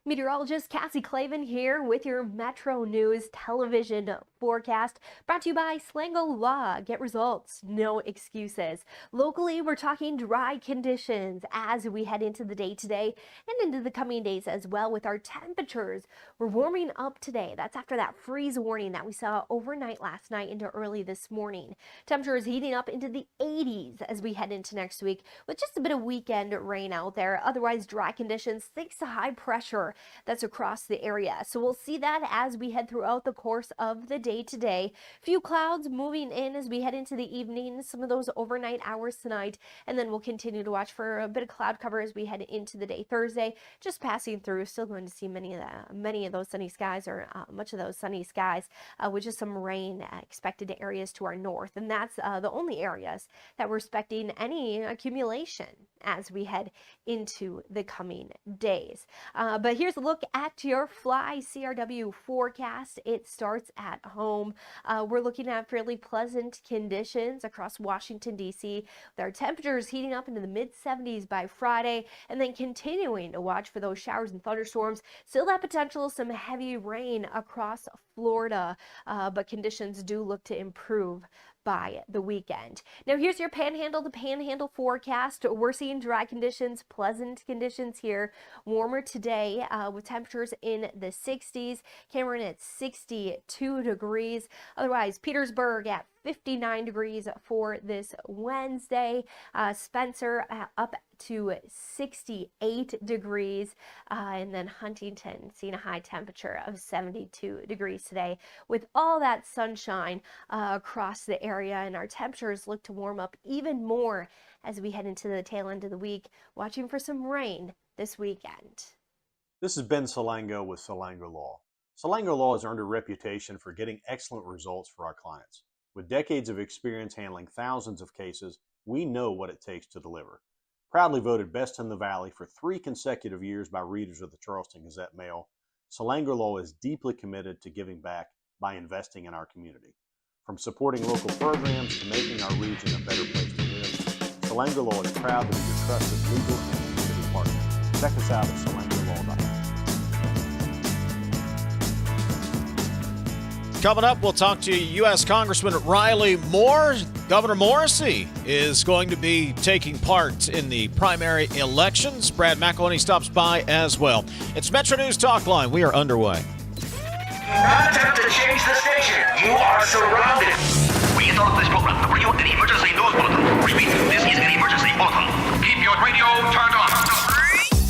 Meteorologist Cassie Clavin here with your Metro News television forecast, brought to you by Slango Law. Get results, no excuses. Locally, we're talking dry conditions as we head into the day today and into the coming days as well with our temperatures. We're warming up today. That's after that freeze warning that we saw overnight last night into early this morning. Temperatures heating up into the 80s as we head into next week with just a bit of weekend rain out there. Otherwise, dry conditions thanks to high pressure that's across the area. So we'll see that as we head throughout the course of the day today. Few clouds moving in as we head into the evening, some of those overnight hours tonight, and then we'll continue to watch for a bit of cloud cover as we head into the day. Thursday, just passing through, still going to see many of those sunny skies, or much of those sunny skies, with just some rain expected to areas to our north, and that's the only areas that we're expecting any accumulation as we head into the coming days. But here's a look at your Fly CRW forecast. It starts at home. We're looking at fairly pleasant conditions across Washington, D.C. with our temperatures heating up into the mid-70s by Friday, and then continuing to watch for those showers and thunderstorms. Still that potential of some heavy rain across Florida, but conditions do look to improve by the weekend. Now here's your Panhandle to Panhandle forecast. We're seeing dry conditions, pleasant conditions here. Warmer today with temperatures in the 60s. Cameron at 62 degrees. Otherwise, Petersburg at 59 degrees for this Wednesday. Spencer up to 68 degrees. And then Huntington seeing a high temperature of 72 degrees today with all that sunshine across the area. And our temperatures look to warm up even more as we head into the tail end of the week, watching for some rain this weekend. This is Ben Salango with Salango Law. Salango Law has earned a reputation for getting excellent results for our clients. With decades of experience handling thousands of cases, we know what it takes to deliver. Proudly voted Best in the Valley for 3 consecutive years by readers of the Charleston Gazette Mail, Salango Law is deeply committed to giving back by investing in our community. From supporting local programs to making our region a better place to live, Salango Law is proud to be your trusted legal and community partner. Check us out at salangolaw.com. Coming up, we'll talk to U.S. Congressman Riley Moore. Governor Morrisey is going to be taking part in the primary elections. Brad McElhinny stops by as well. It's MetroNews Talkline. We are underway. Not attempt to change the station. You are surrounded. We interrupt this program to bring you an emergency news bulletin. Repeat, this is an emergency bulletin. Keep your radio turned on.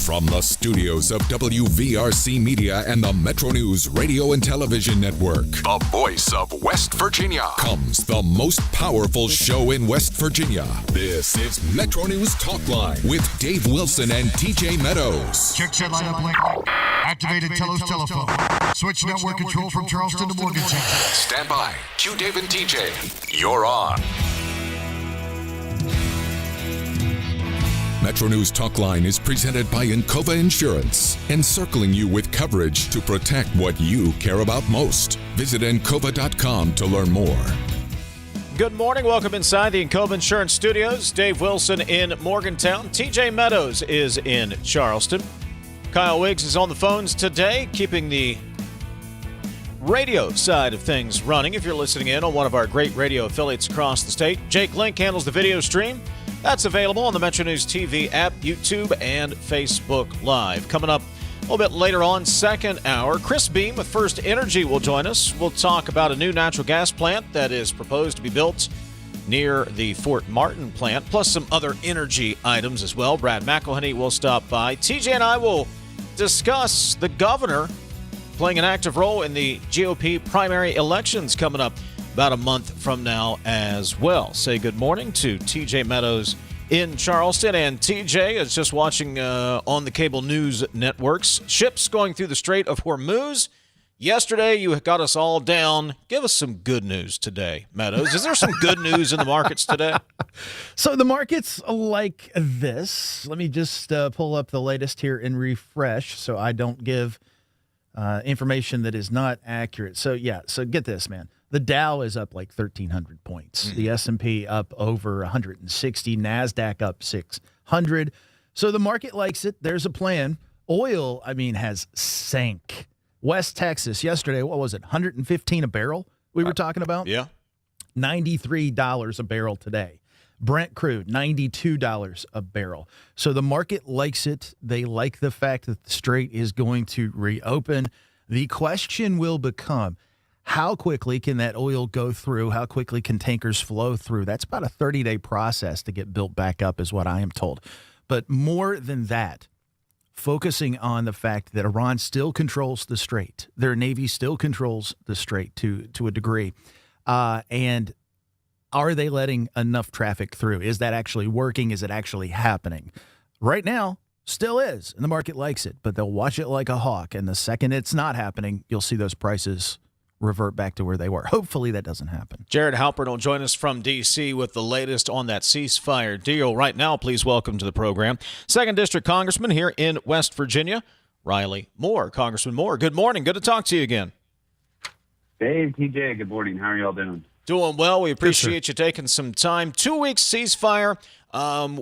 From the studios of WVRC Media and the Metro News Radio and Television Network, the voice of West Virginia, comes the most powerful show in West Virginia. This is Metro News Talkline with Dave Wilson and TJ Meadows. Check set line up link. Activated Telos telephone. Switch network control from Charleston to Morgantown. Stand by. Q Dave and TJ. You're on. Metro News Talkline is presented by Encova Insurance, encircling you with coverage to protect what you care about most. Visit Encova.com to learn more. Good morning. Welcome inside the Encova Insurance Studios. Dave Wilson in Morgantown. TJ Meadows is in Charleston. Kyle Wiggs is on the phones today, keeping the radio side of things running. If you're listening in on one of our great radio affiliates across the state, Jake Link handles the video stream. That's available on the Metro News TV app, YouTube, and Facebook Live. Coming up a little bit later on, second hour, Chris Beam with FirstEnergy will join us. We'll talk about a new natural gas plant that is proposed to be built near the Fort Martin plant, plus some other energy items as well. Brad McElhinny will stop by. TJ and I will discuss the governor playing an active role in the GOP primary elections coming up about a month from now as well. Say good morning to TJ Meadows in Charleston. And TJ is just watching on the cable news networks. Ships going through the Strait of Hormuz. Yesterday, you got us all down. Give us some good news today, Meadows. Is there some good news in the markets today? So the market's like this. Let me just pull up the latest here and refresh so I don't give information that is not accurate. So get this, man. The Dow is up like 1,300 points. The S&P up over 160. NASDAQ up 600. So the market likes it. There's a plan. Oil, I mean, has sank. West Texas yesterday, what was it, 115 a barrel we were talking about? Yeah. $93 a barrel today. Brent crude, $92 a barrel. So the market likes it. They like the fact that the strait is going to reopen. The question will become, how quickly can that oil go through? How quickly can tankers flow through? That's about a 30-day process to get built back up is what I am told. But more than that, focusing on the fact that Iran still controls the strait. Their Navy still controls the strait to a degree. And are they letting enough traffic through? Is that actually working? Is it actually happening? Right now, still is, and the market likes it, but they'll watch it like a hawk. And the second it's not happening, you'll see those prices revert back to where they were. Hopefully that doesn't happen. Jared Halpern will join us from D.C. with the latest on that ceasefire deal. Right now, please welcome to the program 2nd District Congressman here in West Virginia, Riley Moore. Congressman Moore, good morning. Good to talk to you again. Dave, TJ, good morning. How are y'all doing? Doing well. We appreciate you taking some time. 2 weeks ceasefire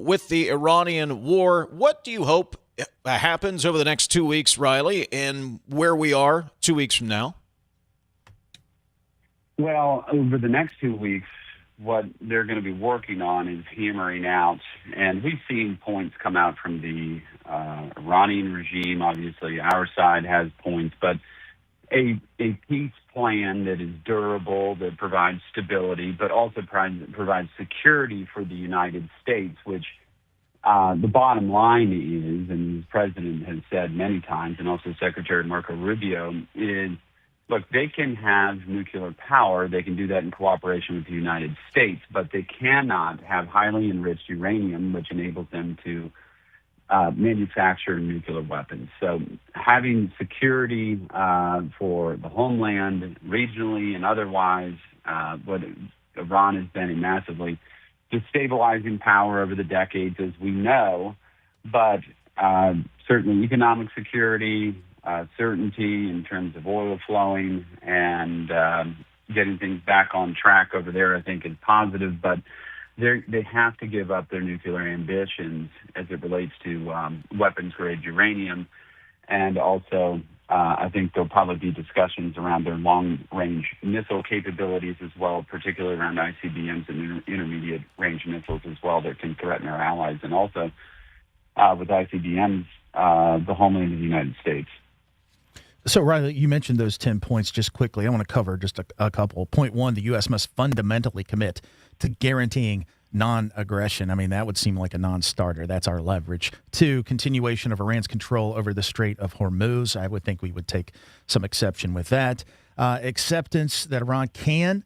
with the Iranian war. What do you hope happens over the next 2 weeks, Riley, and where we are 2 weeks from now? Well, over the next 2 weeks, what they're going to be working on is hammering out, and we've seen points come out from the Iranian regime. Obviously, our side has points, but a peace plan that is durable, that provides stability, but also provides security for the United States, which the bottom line is, and the president has said many times, and also Secretary Marco Rubio, is, look, they can have nuclear power. They can do that in cooperation with the United States, but they cannot have highly enriched uranium, which enables them to manufacture nuclear weapons. So having security for the homeland, regionally and otherwise, what Iran has been a massively destabilizing power over the decades, as we know, but certainly economic security, certainty in terms of oil flowing and getting things back on track over there, I think is positive, but they have to give up their nuclear ambitions as it relates to weapons-grade uranium. And also, I think there'll probably be discussions around their long-range missile capabilities as well, particularly around ICBMs and intermediate-range missiles as well that can threaten our allies. And also, with ICBMs, the homeland of the United States. So, Riley, you mentioned those 10 points just quickly. I want to cover just a couple. Point one, the U.S. must fundamentally commit to guaranteeing non-aggression. I mean, that would seem like a non-starter. That's our leverage. Two, continuation of Iran's control over the Strait of Hormuz. I would think we would take some exception with that. Acceptance that Iran can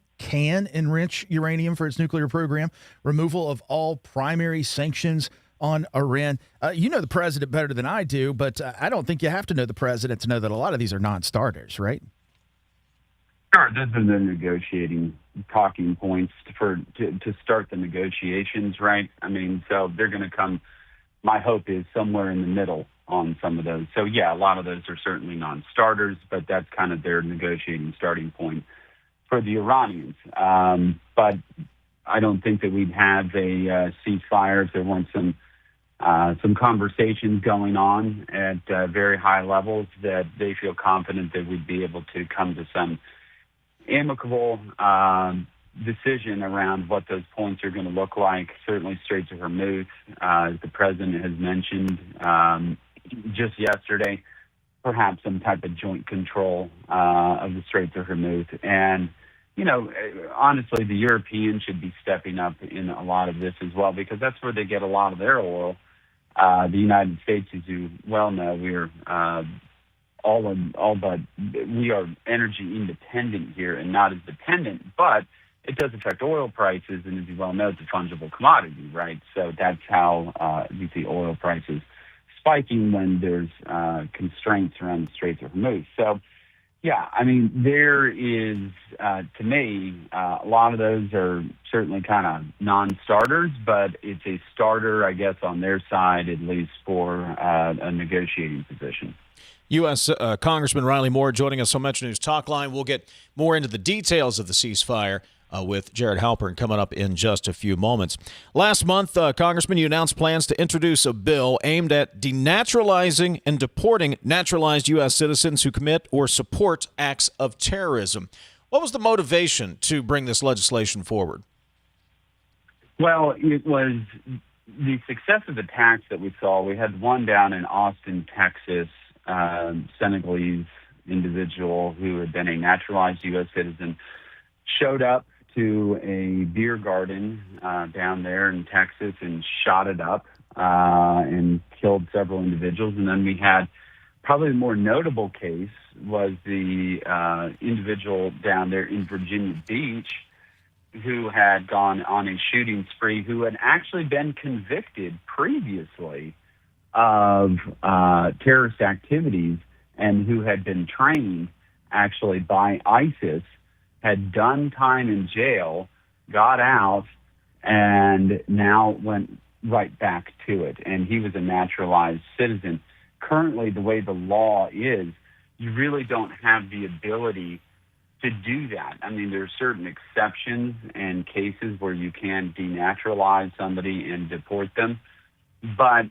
enrich uranium for its nuclear program. Removal of all primary sanctions on Iran. You know the president better than I do, but I don't think you have to know the president to know that a lot of these are non-starters, right? Sure. This is the negotiating talking points to start the negotiations, right? I mean, so they're going to come, my hope is somewhere in the middle on some of those. So, yeah, a lot of those are certainly non-starters, but that's kind of their negotiating starting point for the Iranians. But I don't think that we'd have a ceasefire if there weren't some conversations going on at very high levels that they feel confident that we'd be able to come to some amicable decision around what those points are going to look like. Certainly Straits of Hormuz, as the president has mentioned just yesterday, perhaps some type of joint control of the Straits of Hormuz. And you know, honestly, the Europeans should be stepping up in a lot of this as well, because that's where they get a lot of their oil. The United States, as you well know, we're we are energy independent here and not as dependent, but it does affect oil prices, and as you well know, it's a fungible commodity, right? So that's how you see oil prices spiking when there's constraints around the Straits of Hormuz. So, yeah, I mean, there is, to me, a lot of those are certainly kind of non-starters, but it's a starter, I guess, on their side, at least for a negotiating position. U.S. Congressman Riley Moore joining us on MetroNews Talkline. We'll get more into the details of the ceasefire with Jared Halpern coming up in just a few moments. Last month, Congressman, you announced plans to introduce a bill aimed at denaturalizing and deporting naturalized U.S. citizens who commit or support acts of terrorism. What was the motivation to bring this legislation forward? Well, it was the success of attacks that we saw. We had one down in Austin, Texas, Senegalese individual who had been a naturalized U.S. citizen, showed up to a beer garden down there in Texas and shot it up and killed several individuals. And then we had probably the more notable case was the individual down there in Virginia Beach who had gone on a shooting spree, who had actually been convicted previously of terrorist activities and who had been trained actually by ISIS, had done time in jail, got out, and now went right back to it. And he was a naturalized citizen. Currently, the way the law is, you really don't have the ability to do that. I mean, there are certain exceptions and cases where you can denaturalize somebody and deport them. But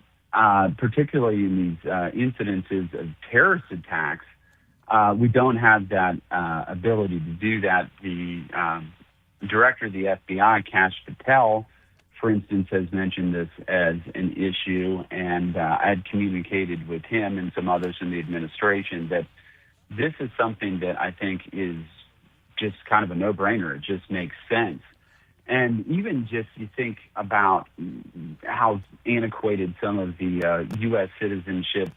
particularly in these incidences of terrorist attacks, we don't have that ability to do that. The director of the FBI, Kash Patel, for instance, has mentioned this as an issue, and I had communicated with him and some others in the administration that this is something that I think is just kind of a no-brainer. It just makes sense. And even just you think about how antiquated some of the U.S. citizenship,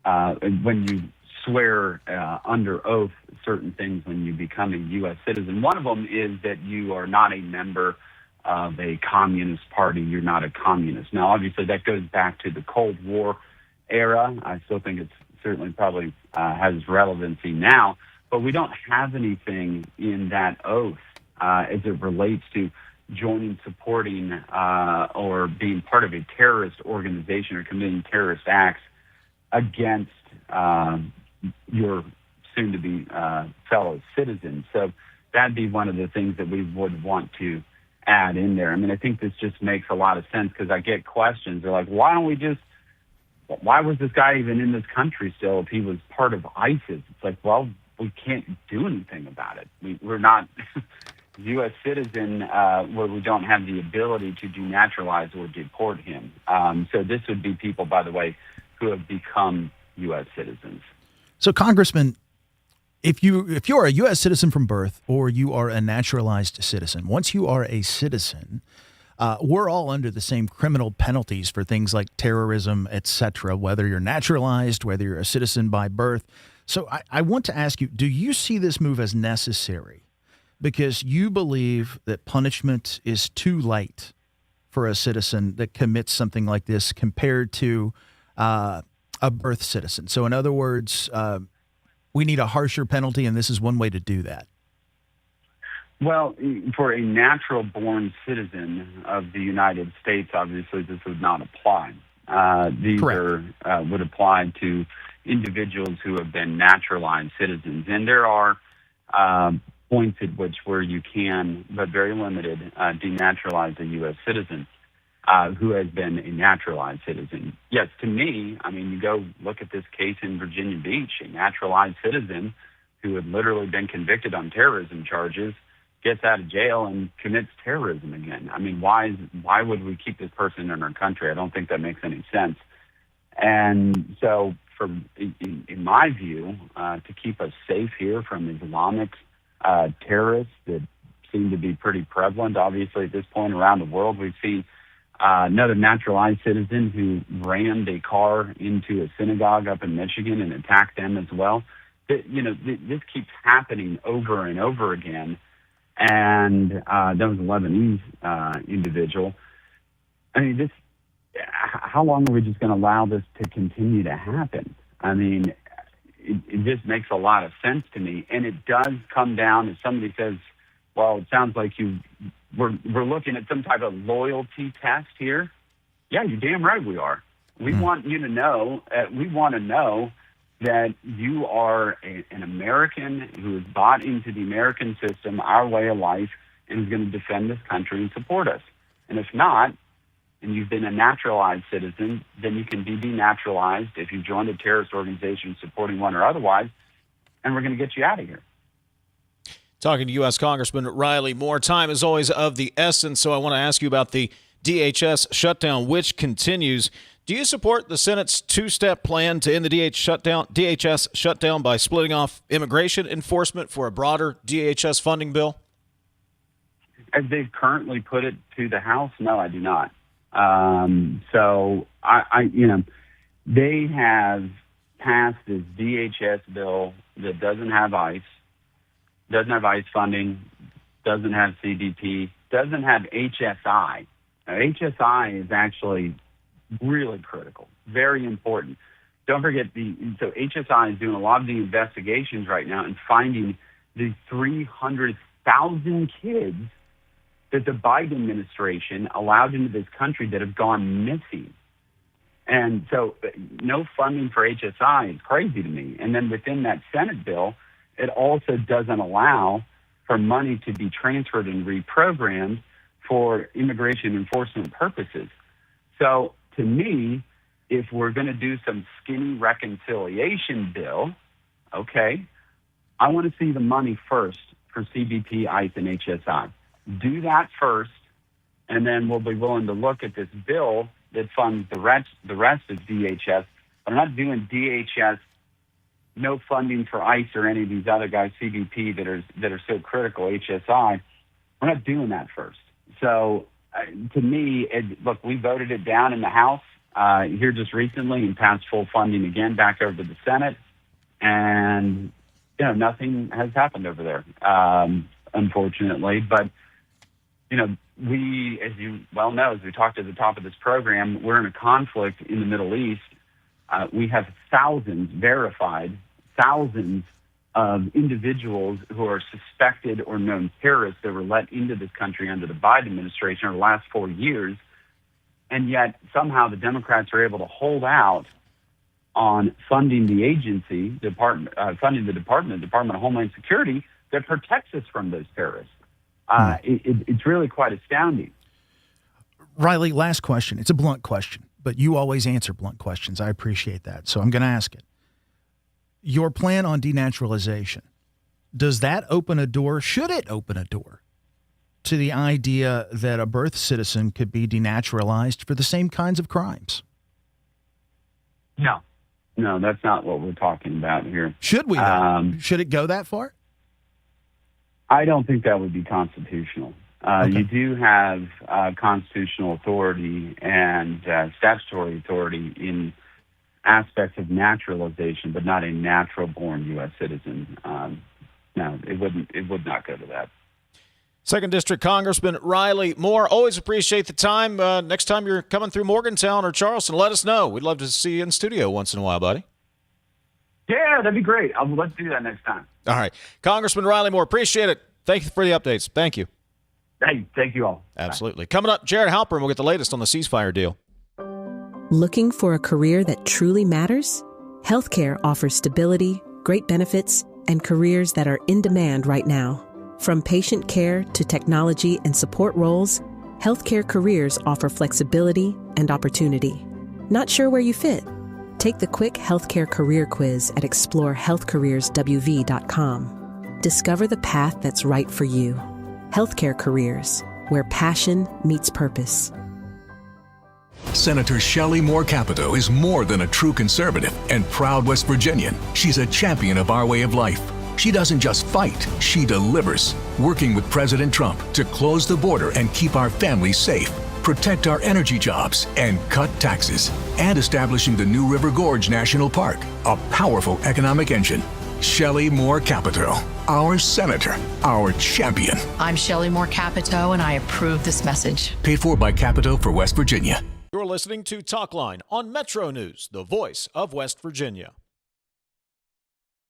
when you swear under oath certain things when you become a U.S. citizen. One of them is that you are not a member of a communist party. You're not a communist. Now, obviously, that goes back to the Cold War era. I still think it's certainly probably has relevancy now, but we don't have anything in that oath as it relates to joining, supporting, or being part of a terrorist organization or committing terrorist acts against your soon-to-be fellow citizens. So that'd be one of the things that we would want to add in there. I mean, I think this just makes a lot of sense because I get questions. They're like, why was this guy even in this country still if he was part of ISIS? It's like, well, we can't do anything about it. We're not U.S. citizen where we don't have the ability to denaturalize or deport him. So this would be people, by the way, who have become U.S. citizens. So, Congressman, if you are a U.S. citizen from birth or you are a naturalized citizen, once you are a citizen, we're all under the same criminal penalties for things like terrorism, etc., whether you're naturalized, whether you're a citizen by birth. So I want to ask you, do you see this move as necessary? Because you believe that punishment is too light for a citizen that commits something like this compared to a birth citizen. So in other words, we need a harsher penalty, and this is one way to do that. Well, for a natural-born citizen of the United States, obviously this would not apply. These would apply to individuals who have been naturalized citizens. And there are points at which where you can, but very limited, denaturalize a U.S. citizen who has been a naturalized citizen. Yes, to me, I mean, you go look at this case in Virginia Beach, a naturalized citizen who had literally been convicted on terrorism charges, gets out of jail and commits terrorism again. I mean, why would we keep this person in our country? I don't think that makes any sense. And so, in my view, to keep us safe here from Islamic terrorists that seem to be pretty prevalent, obviously, at this point around the world, we've seen another naturalized citizen who rammed a car into a synagogue up in Michigan and attacked them as well. This keeps happening over and over again. And that was a Lebanese individual. I mean, how long are we just going to allow this to continue to happen? I mean, it just makes a lot of sense to me. And it does come down, if somebody says, well, it sounds like we're looking at some type of loyalty test here. Yeah, you're damn right we are. We want you to know, we want to know that you are an American who has bought into the American system, our way of life, and is going to defend this country and support us. And if not, and you've been a naturalized citizen, then you can be denaturalized if you joined a terrorist organization supporting one or otherwise, and we're going to get you out of here. Talking to U.S. Congressman Riley Moore. Time is always of the essence, so I want to ask you about the DHS shutdown, which continues. Do you support the Senate's two-step plan to end the DHS shutdown by splitting off immigration enforcement for a broader DHS funding bill? As they've currently put it to the House, no, I do not. They have passed this DHS bill that doesn't have ICE funding, doesn't have CBP, doesn't have HSI. Now, HSI is actually really critical, very important. Don't forget, so HSI is doing a lot of the investigations right now and finding the 300,000 kids that the Biden administration allowed into this country that have gone missing. And so no funding for HSI is crazy to me. And then within that Senate bill, it also doesn't allow for money to be transferred and reprogrammed for immigration enforcement purposes. So to me, if we're going to do some skinny reconciliation bill, okay, I want to see the money first for CBP, ICE, and HSI. Do that first, and then we'll be willing to look at this bill that funds the rest of DHS. But I'm not doing DHS, no funding for ICE or any of these other guys, CBP, that are so critical, HSI. We're not doing that first. So to me, look, we voted it down in the House here just recently and passed full funding again back over to the Senate. And, nothing has happened over there, unfortunately. But, we, as you well know, as we talked at the top of this program, we're in a conflict in the Middle East. We have thousands of individuals who are suspected or known terrorists that were let into this country under the Biden administration over the last 4 years. And yet somehow the Democrats are able to hold out on funding the agency, Department of Homeland Security, that protects us from those terrorists. It's really quite astounding. Riley, last question. It's a blunt question, but you always answer blunt questions. I appreciate that. So I'm going to ask it. Your plan on denaturalization, does that open a door? Should it open a door to the idea that a birth citizen could be denaturalized for the same kinds of crimes? No, that's not what we're talking about here. Should we? Should it go that far? I don't think that would be constitutional. Okay. You do have constitutional authority and statutory authority in aspects of naturalization, but not a natural-born U.S. citizen. No, it would not go to that. 2nd District Congressman Riley Moore, always appreciate the time. Next time you're coming through Morgantown or Charleston, let us know. We'd love to see you in studio once in a while, buddy. Yeah, that'd be great. Let's do that next time. All right. Congressman Riley Moore, appreciate it. Thank you for the updates. Thank you. Hey, thank you all. Absolutely. Bye. Coming up, Jared Halpern will get the latest on the ceasefire deal. Looking for a career that truly matters? Healthcare offers stability, great benefits, and careers that are in demand right now. From patient care to technology and support roles, healthcare careers offer flexibility and opportunity. Not sure where you fit? Take the quick healthcare career quiz at explorehealthcareerswv.com. Discover the path that's right for you. Healthcare careers, where passion meets purpose. Senator Shelley Moore Capito is more than a true conservative and proud West Virginian. She's a champion of our way of life. She doesn't just fight, she delivers, working with President Trump to close the border and keep our families safe, protect our energy jobs, and cut taxes, and establishing the New River Gorge National Park, a powerful economic engine. Shelley Moore Capito, our senator, our champion. I'm Shelley Moore Capito, and I approve this message. Paid for by Capito for West Virginia. You're listening to Talkline on Metro News, the voice of West Virginia.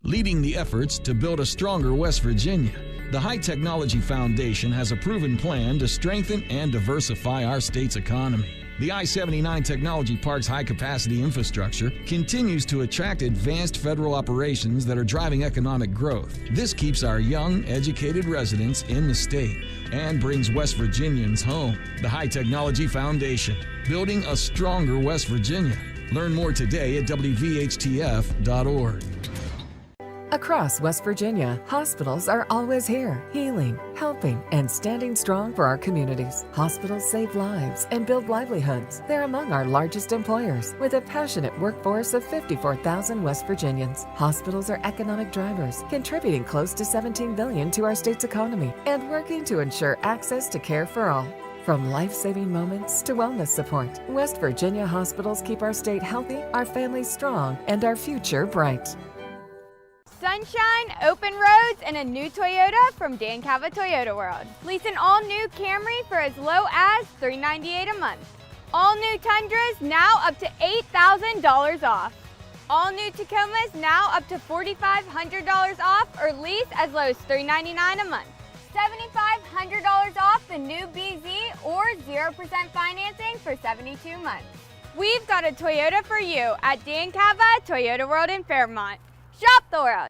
Leading the efforts to build a stronger West Virginia, the High Technology Foundation has a proven plan to strengthen and diversify our state's economy. The I-79 Technology Park's high-capacity infrastructure continues to attract advanced federal operations that are driving economic growth. This keeps our young, educated residents in the state and brings West Virginians home. The High Technology Foundation, building a stronger West Virginia. Learn more today at WVHTF.org. Across West Virginia, hospitals are always here, healing, helping, and standing strong for our communities. Hospitals save lives and build livelihoods. They're among our largest employers, with a passionate workforce of 54,000 West Virginians. Hospitals are economic drivers, contributing close to $17 billion to our state's economy and working to ensure access to care for all. From life-saving moments to wellness support, West Virginia hospitals keep our state healthy, our families strong, and our future bright. Sunshine, open roads, and a new Toyota from Dan Cava Toyota World. Lease an all-new Camry for as low as $398 a month. All new Tundras now up to $8,000 off. All new Tacomas now up to $4,500 off or lease as low as $399 a month. $7,500 off the new BZ or 0% financing for 72 months. We've got a Toyota for you at Dan Cava Toyota World in Fairmont. Shop the world.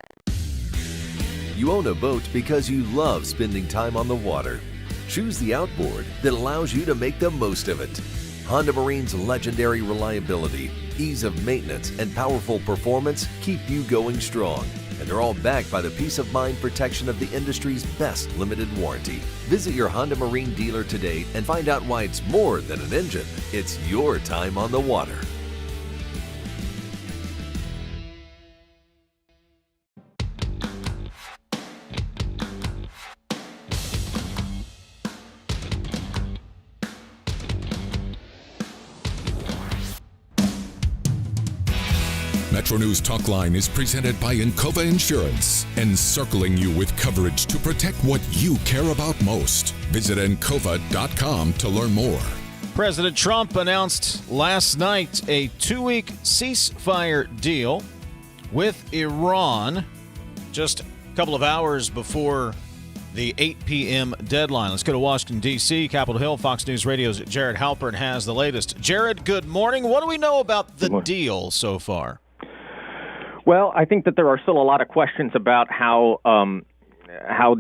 You own a boat because you love spending time on the water. Choose the outboard that allows you to make the most of it. Honda Marine's legendary reliability, ease of maintenance, and powerful performance keep you going strong. And they're all backed by the peace of mind protection of the industry's best limited warranty. Visit your Honda Marine dealer today and find out why it's more than an engine. It's your time on the water. MetroNews Talkline is presented by Encova Insurance, encircling you with coverage to protect what you care about most. Visit Encova.com to learn more. President Trump announced last night a 2-week ceasefire deal with Iran just a couple of hours before the 8 p.m. deadline. Let's go to Washington, D.C., Capitol Hill. Fox News Radio's Jared Halpern has the latest. Jared, good morning. What do we know about the deal so far? Well, I think that there are still a lot of questions about how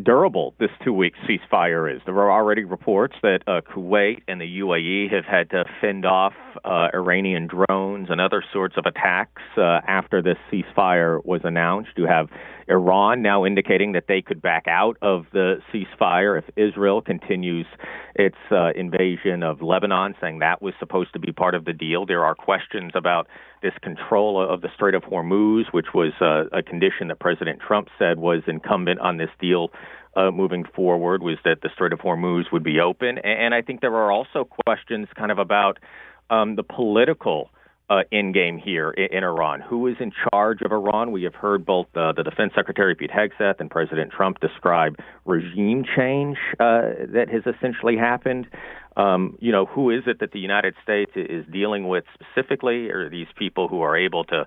durable this 2-week ceasefire is. There are already reports that Kuwait and the UAE have had to fend off Iranian drones and other sorts of attacks after this ceasefire was announced. You have Iran now indicating that they could back out of the ceasefire if Israel continues its invasion of Lebanon, saying that was supposed to be part of the deal. There are questions about this control of the Strait of Hormuz, which was a condition that President Trump said was incumbent on this deal moving forward, was that the Strait of Hormuz would be open. And I think there are also questions kind of about the political endgame here in Iran. Who is in charge of Iran? We have heard both the Defense Secretary Pete Hegseth and President Trump describe regime change that has essentially happened. Who is it that the United States is dealing with specifically? Are these people who are able to,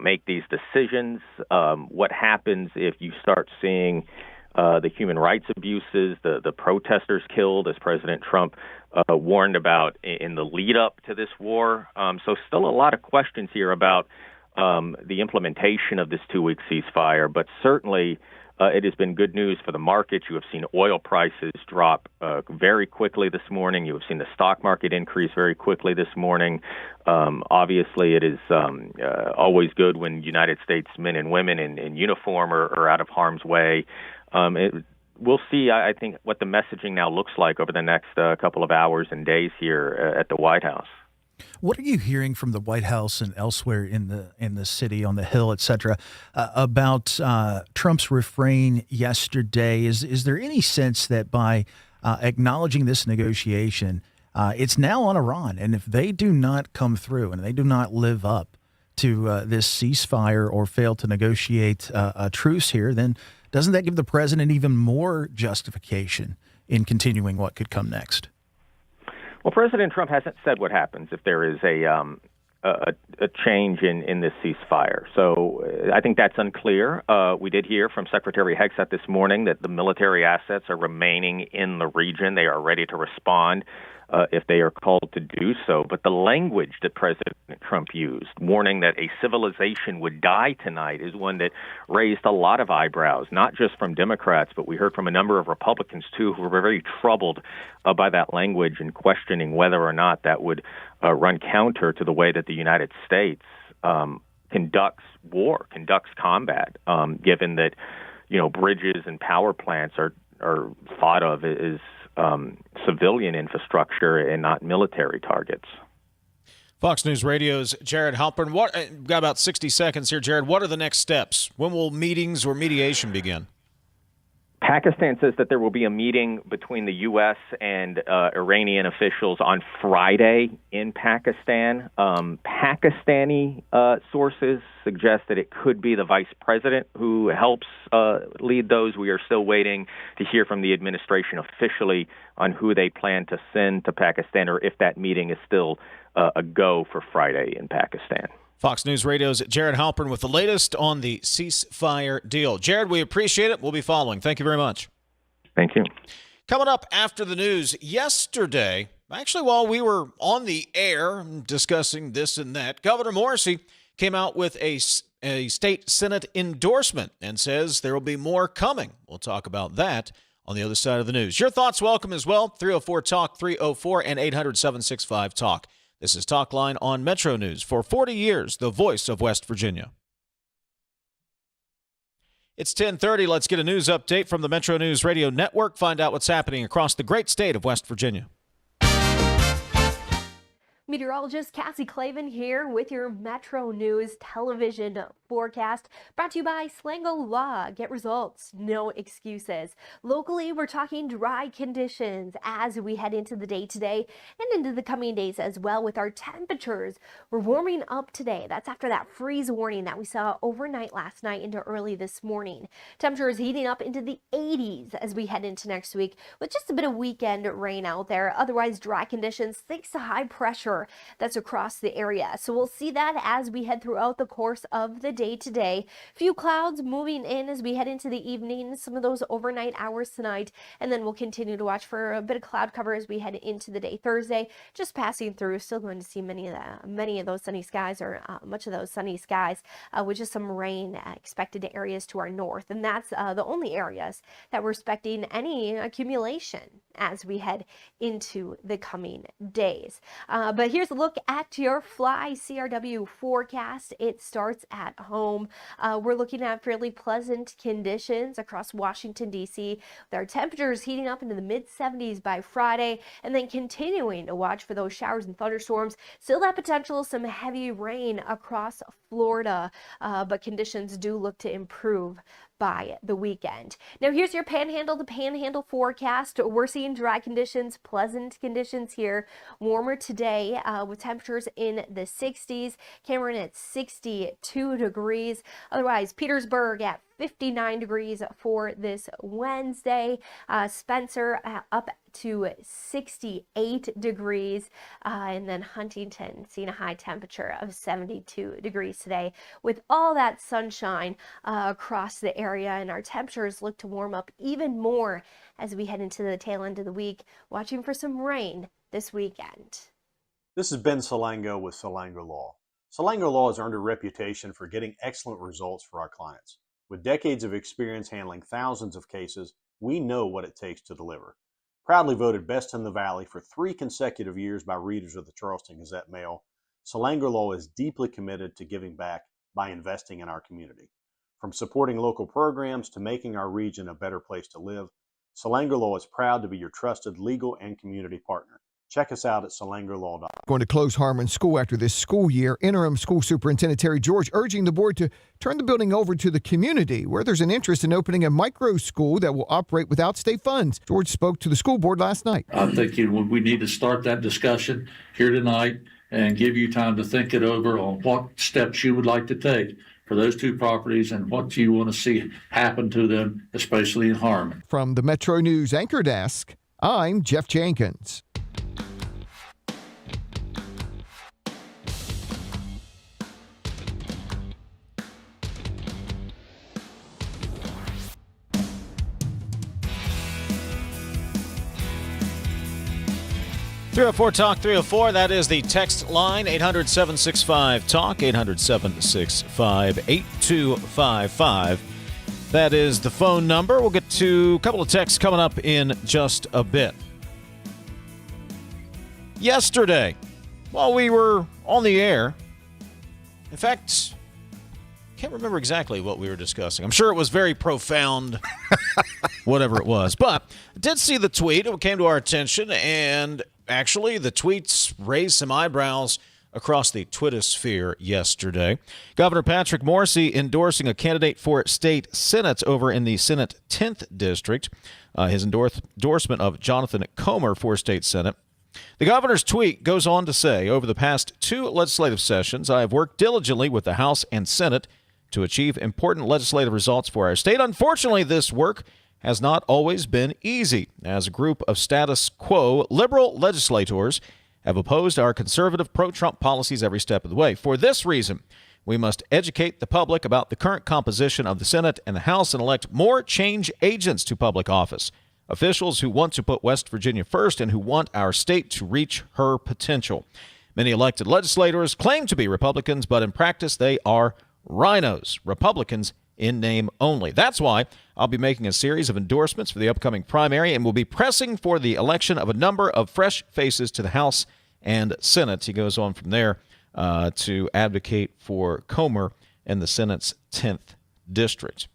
make these decisions? What happens if you start seeing the human rights abuses, the protesters killed, as President Trump warned about in the lead up to this war? So still a lot of questions here about the implementation of this 2-week ceasefire, but certainly it has been good news for the markets. You have seen oil prices drop very quickly this morning. You have seen the stock market increase very quickly this morning. Obviously, it is always good when United States men and women in uniform are out of harm's way. We'll see, I think, what the messaging now looks like over the next couple of hours and days here at the White House. What are you hearing from the White House and elsewhere in the city, on the Hill, et cetera, about Trump's refrain yesterday? Is there any sense that by acknowledging this negotiation, it's now on Iran, and if they do not come through and they do not live up to this ceasefire or fail to negotiate a truce here, then doesn't that give the president even more justification in continuing what could come next? Well, President Trump hasn't said what happens if there is a change in this ceasefire. So I think that's unclear. We did hear from Secretary Hegseth this morning that the military assets are remaining in the region. They are ready to respond if they are called to do so. But the language that President Trump used, warning that a civilization would die tonight, is one that raised a lot of eyebrows, not just from Democrats, but we heard from a number of Republicans, too, who were very troubled by that language and questioning whether or not that would run counter to the way that the United States conducts war, conducts combat, given that, bridges and power plants are thought of as civilian infrastructure and not military targets. Fox News Radio's Jared Halpern. Got about 60 seconds here, Jared. What are the next steps? When will meetings or mediation begin? Pakistan says that there will be a meeting between the U.S. and Iranian officials on Friday in Pakistan. Pakistani sources suggest that it could be the vice president who helps lead those. We are still waiting to hear from the administration officially on who they plan to send to Pakistan, or if that meeting is still a go for Friday in Pakistan. Fox News Radio's Jared Halpern with the latest on the ceasefire deal. Jared, we appreciate it. We'll be following. Thank you very much. Thank you. Coming up after the news, yesterday, actually while we were on the air discussing this and that, Governor Morrisey came out with a state Senate endorsement and says there will be more coming. We'll talk about that on the other side of the news. Your thoughts welcome as well. 304-TALK, 304 and 800-765-TALK. This is Talkline on Metro News. For 40 years, the voice of West Virginia. It's 10:30. Let's get a news update from the Metro News Radio Network. Find out what's happening across the great state of West Virginia. Meteorologist Cassie Clavin here with your Metro News television forecast, brought to you by Slango Law. Get results, no excuses. Locally, we're talking dry conditions as we head into the day today and into the coming days as well with our temperatures. We're warming up today. That's after that freeze warning that we saw overnight last night into early this morning. Temperatures heating up into the 80s as we head into next week with just a bit of weekend rain out there. Otherwise, dry conditions thanks to high pressure that's across the area. So we'll see that as we head throughout the course of the day today. Few clouds moving in as we head into the evening, some of those overnight hours tonight, and then we'll continue to watch for a bit of cloud cover as we head into the day. Thursday, just passing through, still going to see many of those sunny skies, or much of those sunny skies, with just some rain expected to areas to our north. And that's the only areas that we're expecting any accumulation as we head into the coming days. But here's a look at your Fly CRW forecast. It starts at home. We're looking at fairly pleasant conditions across Washington, D.C. with our temperatures heating up into the mid-70s by Friday, and then continuing to watch for those showers and thunderstorms. Still that potential of some heavy rain across Florida, but conditions do look to improve by the weekend. Now here's your Panhandle to Panhandle forecast. We're seeing dry conditions, pleasant conditions here. Warmer today with temperatures in the 60s. Cameron at 62 degrees. Otherwise, Petersburg at 59 degrees for this Wednesday. Spencer up to 68 degrees. And then Huntington seeing a high temperature of 72 degrees today with all that sunshine across the area. And our temperatures look to warm up even more as we head into the tail end of the week, watching for some rain this weekend. This is Ben Salango with Salango Law. Salango Law has earned a reputation for getting excellent results for our clients. With decades of experience handling thousands of cases, we know what it takes to deliver. Proudly voted Best in the Valley for 3 consecutive years by readers of the Charleston Gazette-Mail, Salango Law is deeply committed to giving back by investing in our community. From supporting local programs to making our region a better place to live, Salango Law is proud to be your trusted legal and community partner. Check us out at salangolaw.com. Going to close Harmon School after this school year. Interim School Superintendent Terry George urging the board to turn the building over to the community, where there's an interest in opening a micro school that will operate without state funds. George spoke to the school board last night. I think we need to start that discussion here tonight and give you time to think it over on what steps you would like to take for those 2 properties and what you want to see happen to them, especially in Harmon. From the Metro News Anchor Desk, I'm Jeff Jenkins. 304 Talk 304. That is the text line. 800-765-TALK. 800-765-8255. That is the phone number. We'll get to a couple of texts coming up in just a bit. Yesterday, while we were on the air, in fact, can't remember exactly what we were discussing. I'm sure it was very profound, whatever it was. But I did see the tweet. It came to our attention, and actually the tweets raised some eyebrows across the Twittersphere yesterday. Governor Patrick Morrisey endorsing a candidate for state Senate over in the Senate 10th District. His endorsement of Jonathan Comer for state Senate. The governor's tweet goes on to say, over the past 2 legislative sessions, I have worked diligently with the House and Senate to achieve important legislative results for our state. Unfortunately, this work has not always been easy, as a group of status quo liberal legislators have opposed our conservative pro-Trump policies every step of the way. For this reason, we must educate the public about the current composition of the Senate and the House and elect more change agents to public office, officials who want to put West Virginia first and who want our state to reach her potential. Many elected legislators claim to be Republicans, but in practice they are rhinos, Republicans in name only. That's why I'll be making a series of endorsements for the upcoming primary and will be pressing for the election of a number of fresh faces to the House and Senate. He goes on from there to advocate for Comer in the Senate's 10th District.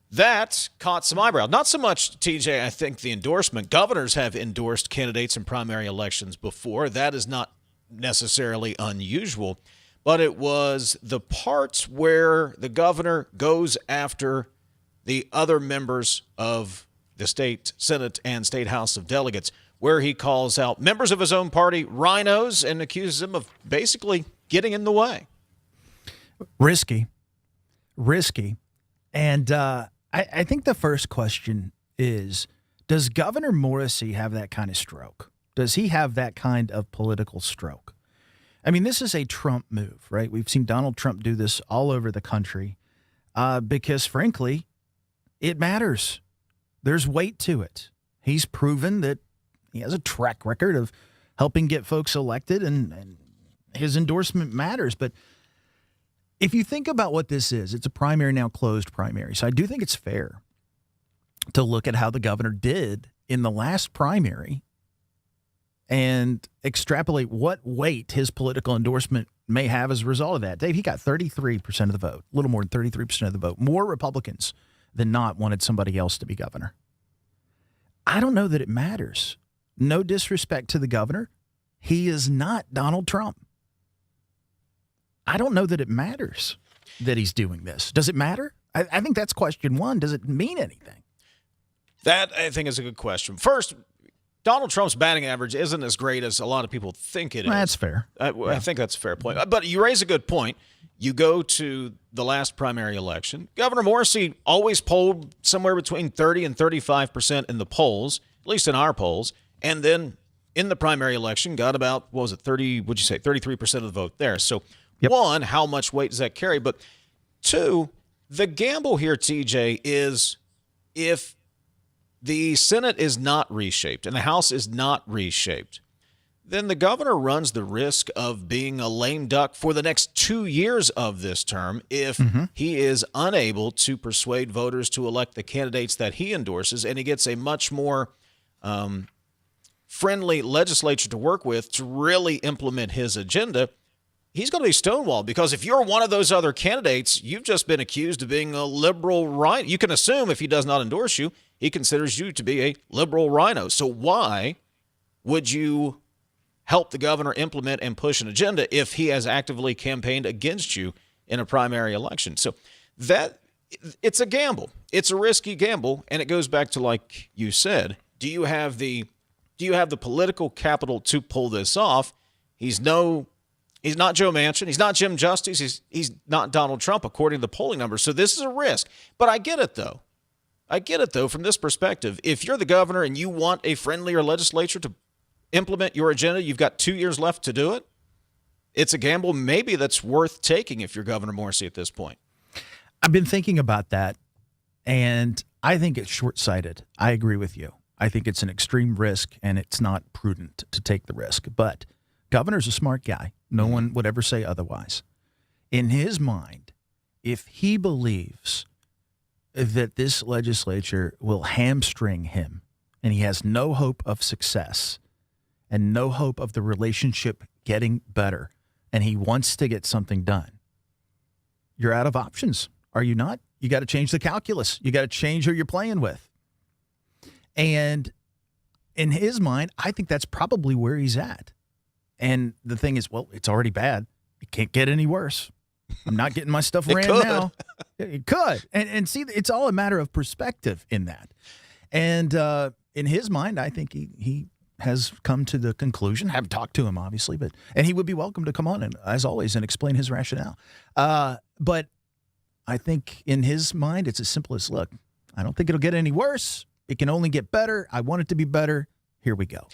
That caught some eyebrows. Not so much, TJ, I think, the endorsement. Governors have endorsed candidates in primary elections before. That is not necessarily unusual. But it was the parts where the governor goes after the other members of the state Senate and state House of Delegates, where he calls out members of his own party rhinos and accuses them of basically getting in the way. Risky. And I think the first question is, does Governor Morrisey have that kind of stroke? Does he have that kind of political stroke? I mean, this is a Trump move, right? We've seen Donald Trump do this all over the country because, frankly, it matters. There's weight to it. He's proven that he has a track record of helping get folks elected, and his endorsement matters. But if you think about what this is, it's a primary, now closed primary. So I do think it's fair to look at how the governor did in the last primary and extrapolate what weight his political endorsement may have as a result of that. Dave, he got 33% of the vote, a little more than 33% of the vote. More Republicans than not wanted somebody else to be governor. I don't know that it matters. No disrespect to the governor. He is not Donald Trump. I don't know that it matters that he's doing this. Does it matter? I think that's question one. Does it mean anything? That, I think, is a good question. First, Donald Trump's batting average isn't as great as a lot of people think it is. That's fair. I think that's a fair point. But you raise a good point. You go to the last primary election. Governor Morrisey always polled somewhere between 30 and 35% in the polls, at least in our polls. And then in the primary election got about, 33% of the vote there. So, one, how much weight does that carry? But two, the gamble here, TJ, is if the Senate is not reshaped and the House is not reshaped, then the governor runs the risk of being a lame duck for the next 2 years of this term if he is unable to persuade voters to elect the candidates that he endorses, and he gets a much more friendly legislature to work with to really implement his agenda. He's going to be stonewalled, because if you're one of those other candidates, you've just been accused of being a liberal rhino. You can assume if he does not endorse you, he considers you to be a liberal rhino. So why would you help the governor implement and push an agenda if he has actively campaigned against you in a primary election? So it's a gamble. It's a risky gamble, and it goes back to, like you said, do you have the political capital to pull this off? He's not Joe Manchin. He's not Jim Justice. He's not Donald Trump, according to the polling numbers. So this is a risk. But I get it, though. From this perspective. If you're the governor and you want a friendlier legislature to implement your agenda, you've got 2 years left to do it. It's a gamble maybe that's worth taking if you're Governor Morrisey at this point. I've been thinking about that, and I think it's short-sighted. I agree with you. I think it's an extreme risk, and it's not prudent to take the risk. But governor's a smart guy. No one would ever say otherwise. In his mind, if he believes that this legislature will hamstring him and he has no hope of success and no hope of the relationship getting better, and he wants to get something done, you're out of options, are you not? You got to change the calculus. You got to change who you're playing with. And in his mind, I think that's probably where he's at. And the thing is, well, it's already bad. It can't get any worse. I'm not getting my stuff ran now. It could. And see, it's all a matter of perspective in that. And in his mind, I think he has come to the conclusion, haven't talked to him, obviously, and he would be welcome to come on, and as always, and explain his rationale. But I think in his mind, it's as simple as, look, I don't think it'll get any worse. It can only get better. I want it to be better. Here we go.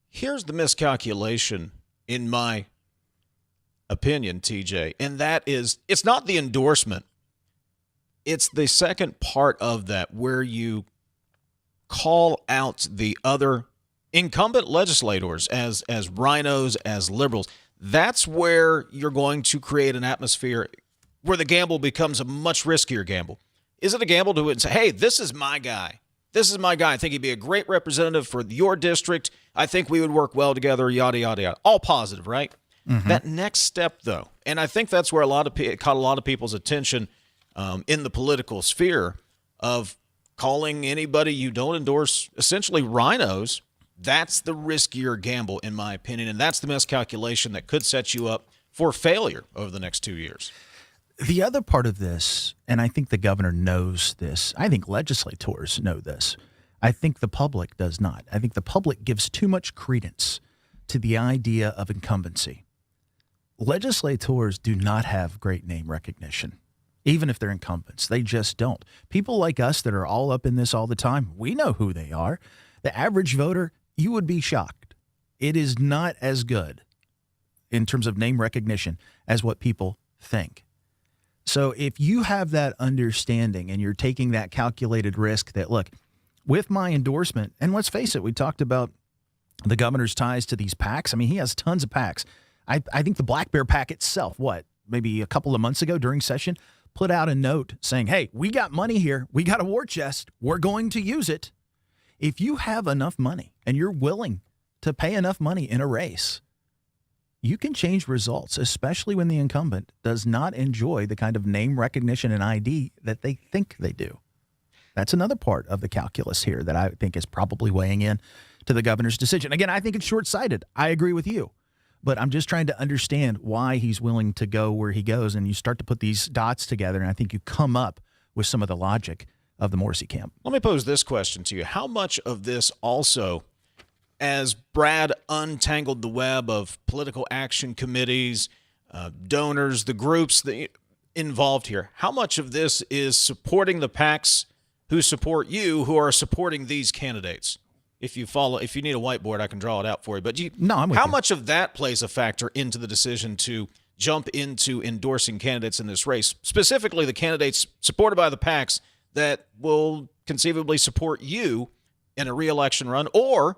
Here's the miscalculation, in my opinion, TJ, and that is, it's not the endorsement. It's the second part of that where you call out the other incumbent legislators as rhinos, as liberals. That's where you're going to create an atmosphere where the gamble becomes a much riskier gamble. Is it a gamble to say, hey, this is my guy. This is my guy. I think he'd be a great representative for your district. I think we would work well together, yada, yada, yada. All positive, right? Mm-hmm. That next step, though, and I think that's where it caught a lot of people's attention in the political sphere of calling anybody you don't endorse essentially rhinos. That's the riskier gamble, in my opinion, and that's the miscalculation that could set you up for failure over the next 2 years. The other part of this, and I think the governor knows this, I think legislators know this, I think the public does not. I think the public gives too much credence to the idea of incumbency. Legislators do not have great name recognition, even if they're incumbents. They just don't. People like us that are all up in this all the time, we know who they are. The average voter, you would be shocked. It is not as good in terms of name recognition as what people think. So if you have that understanding and you're taking that calculated risk that, look, with my endorsement, and let's face it, we talked about the governor's ties to these PACs. I mean, he has tons of PACs. I think the Black Bear PAC itself, maybe a couple of months ago during session, put out a note saying, hey, we got money here. We got a war chest. We're going to use it. If you have enough money and you're willing to pay enough money in a race, you can change results, especially when the incumbent does not enjoy the kind of name recognition and ID that they think they do. That's another part of the calculus here that I think is probably weighing in to the governor's decision. Again, I think it's short-sighted. I agree with you. But I'm just trying to understand why he's willing to go where he goes, and you start to put these dots together, and I think you come up with some of the logic of the Morrisey camp. Let me pose this question to you. How much of this also, as Brad untangled the web of political action committees, donors, the groups involved here, how much of this is supporting the PACs who support you, who are supporting these candidates? If you need a whiteboard, I can draw it out for you. But how much of that plays a factor into the decision to jump into endorsing candidates in this race, specifically the candidates supported by the PACs that will conceivably support you in a re-election run or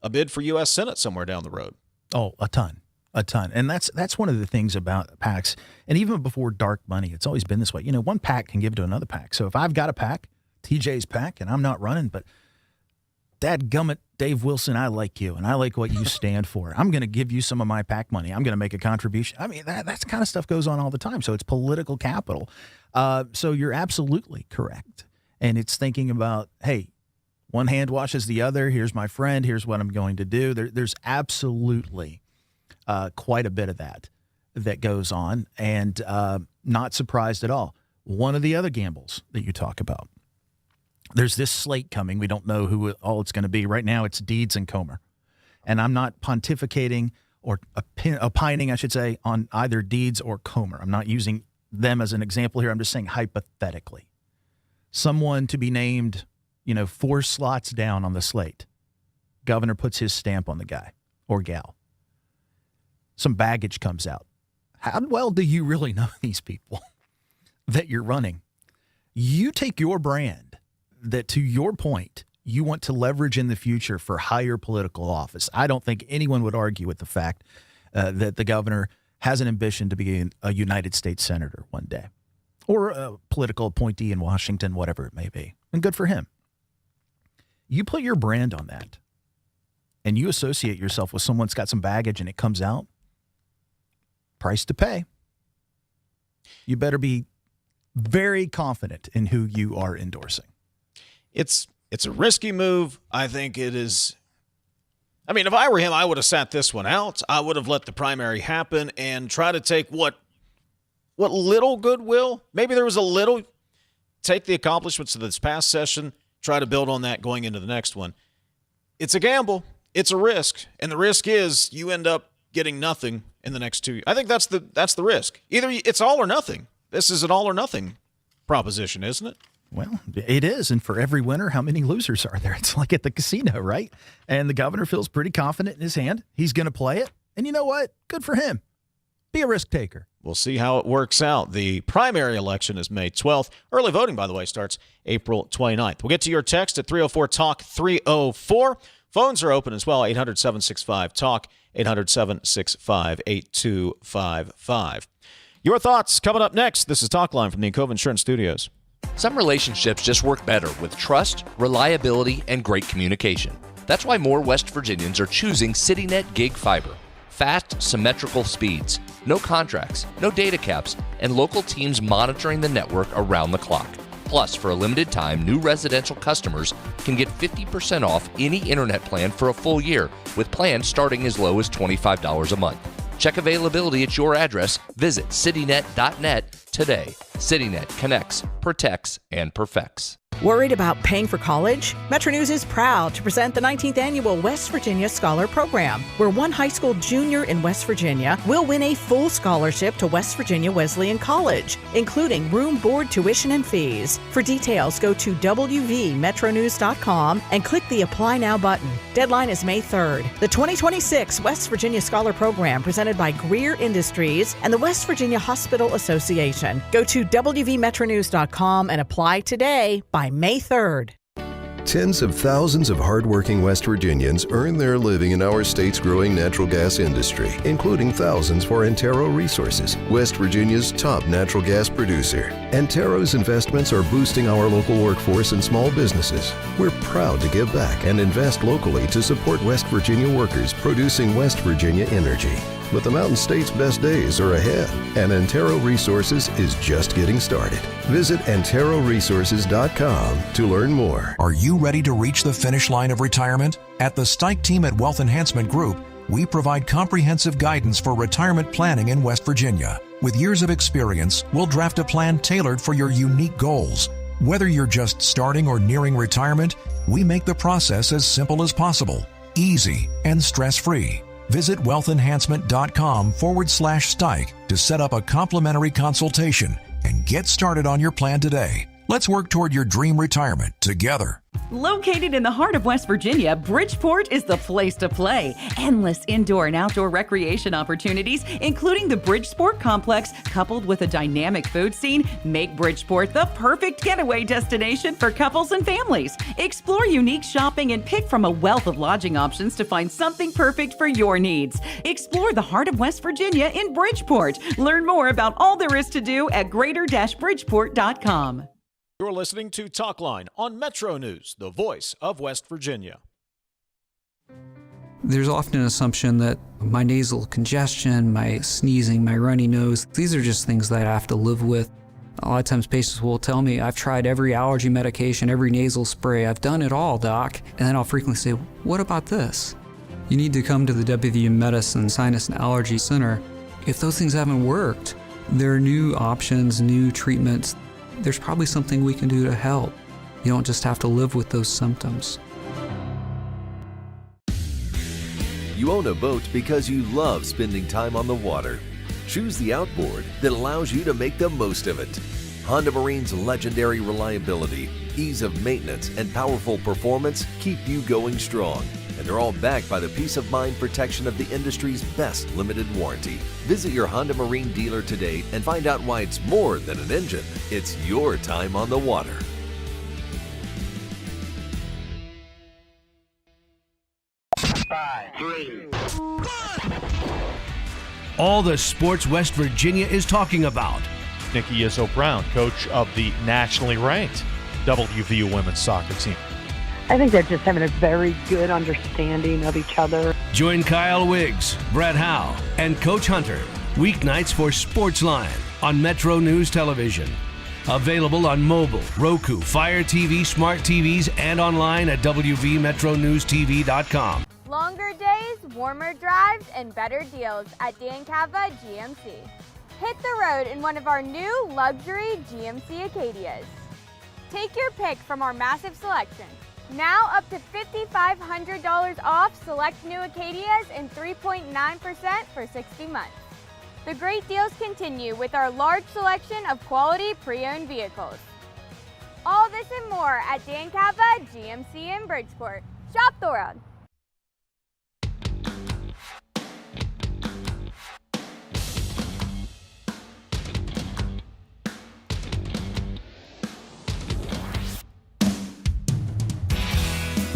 a bid for U.S. Senate somewhere down the road? Oh, a ton. And that's one of the things about PACs. And even before dark money, it's always been this way. One PAC can give to another PAC. So if I've got a PAC, TJ's PAC, and I'm not running, but dadgummit, Dave Wilson, I like you, and I like what you stand for. I'm going to give you some of my PAC money. I'm going to make a contribution. I mean, that kind of stuff goes on all the time. So it's political capital. So you're absolutely correct. And it's thinking about, hey, one hand washes the other. Here's my friend. Here's what I'm going to do. There's absolutely quite a bit of that goes on, and not surprised at all. One of the other gambles that you talk about, there's this slate coming. We don't know who all it's going to be. Right now, it's Deeds and Comer. And I'm not pontificating or opining, I should say, on either Deeds or Comer. I'm not using them as an example here. I'm just saying hypothetically. Someone to be named, 4 slots down on the slate. Governor puts his stamp on the guy or gal. Some baggage comes out. How well do you really know these people that you're running? You take your brand that, to your point, you want to leverage in the future for higher political office. I don't think anyone would argue with the fact that the governor has an ambition to be a United States senator one day, or a political appointee in Washington, whatever it may be. And good for him. You put your brand on that, and you associate yourself with someone that's got some baggage and it comes out, price to pay. You better be very confident in who you are endorsing. It's a risky move. I think it is. I mean, if I were him, I would have sat this one out. I would have let the primary happen and try to take what little goodwill. Maybe there was a little. Take the accomplishments of this past session, try to build on that going into the next one. It's a gamble. It's a risk. And the risk is you end up getting nothing in the next 2 years. I think that's the risk. Either it's all or nothing. This is an all or nothing proposition, isn't it? Well, it is. And for every winner, how many losers are there? It's like at the casino, right? And the governor feels pretty confident in his hand. He's going to play it. And you know what? Good for him. Be a risk taker. We'll see how it works out. The primary election is May 12th. Early voting, by the way, starts April 29th. We'll get to your text at 304-TALK 304. Phones are open as well, 800-765-TALK, 800-765-8255. Your thoughts coming up next. This is Talkline from the Encova Insurance Studios. Some relationships just work better with trust, reliability, and great communication. That's why more West Virginians are choosing CityNet Gig Fiber. Fast, symmetrical speeds, no contracts, no data caps, and local teams monitoring the network around the clock. Plus, for a limited time, new residential customers can get 50% off any internet plan for a full year, with plans starting as low as $25 a month. Check availability at your address. Visit citynet.net today. CityNet connects, protects, and perfects. Worried about paying for college? MetroNews is proud to present the 19th Annual West Virginia Scholar Program, where one high school junior in West Virginia will win a full scholarship to West Virginia Wesleyan College, including room, board, tuition, and fees. For details, go to wvmetronews.com and click the Apply Now button. Deadline is May 3rd. The 2026 West Virginia Scholar Program, presented by Greer Industries and the West Virginia Hospital Association. Go to wvmetronews.com and apply today by May 3rd. Tens of thousands of hardworking West Virginians earn their living in our state's growing natural gas industry, including thousands for Antero Resources, West Virginia's top natural gas producer. Antero's investments are boosting our local workforce and small businesses. We're proud to give back and invest locally to support West Virginia workers producing West Virginia energy. But the Mountain State's best days are ahead, and Antero Resources is just getting started. Visit AnteroResources.com to learn more. Are you ready to reach the finish line of retirement? At the Stike team at Wealth Enhancement Group, we provide comprehensive guidance for retirement planning in West Virginia. With years of experience, we'll draft a plan tailored for your unique goals. Whether you're just starting or nearing retirement, we make the process as simple as possible, easy, and stress-free. Visit wealthenhancement.com/Stike to set up a complimentary consultation and get started on your plan today. Let's work toward your dream retirement together. Located in the heart of West Virginia, Bridgeport is the place to play. Endless indoor and outdoor recreation opportunities, including the Bridgeport Complex, coupled with a dynamic food scene, make Bridgeport the perfect getaway destination for couples and families. Explore unique shopping and pick from a wealth of lodging options to find something perfect for your needs. Explore the heart of West Virginia in Bridgeport. Learn more about all there is to do at greater-bridgeport.com. You're listening to Talkline on Metro News, the voice of West Virginia. There's often an assumption that my nasal congestion, my sneezing, my runny nose, these are just things that I have to live with. A lot of times patients will tell me, I've tried every allergy medication, every nasal spray, I've done it all, doc. And then I'll frequently say, what about this? You need to come to the WVU Medicine Sinus and Allergy Center. If those things haven't worked, there are new options, new treatments. There's probably something we can do to help. You don't just have to live with those symptoms. You own a boat because you love spending time on the water. Choose the outboard that allows you to make the most of it. Honda Marine's legendary reliability, ease of maintenance, and powerful performance keep you going strong. And they're all backed by the peace of mind protection of the industry's best limited warranty. Visit your Honda Marine dealer today and find out why it's more than an engine. It's your time on the water. All the sports West Virginia is talking about. Nikki Izzo-Brown, coach of the nationally ranked WVU women's soccer team. I think they're just having a very good understanding of each other. Join Kyle Wiggs, Brett Howe, and Coach Hunter weeknights for Sportsline on Metro News Television. Available on mobile, Roku, Fire TV, smart TVs, and online at WVMetroNewsTV.com. Longer days, warmer drives, and better deals at Dan Cava GMC. Hit the road in one of our new luxury GMC Acadias. Take your pick from our massive selection. Now up to $5,500 off select new Acadias and 3.9% for 60 months. The great deals continue with our large selection of quality pre-owned vehicles. All this and more at Dan Cava GMC in Bridgeport. Shop the world.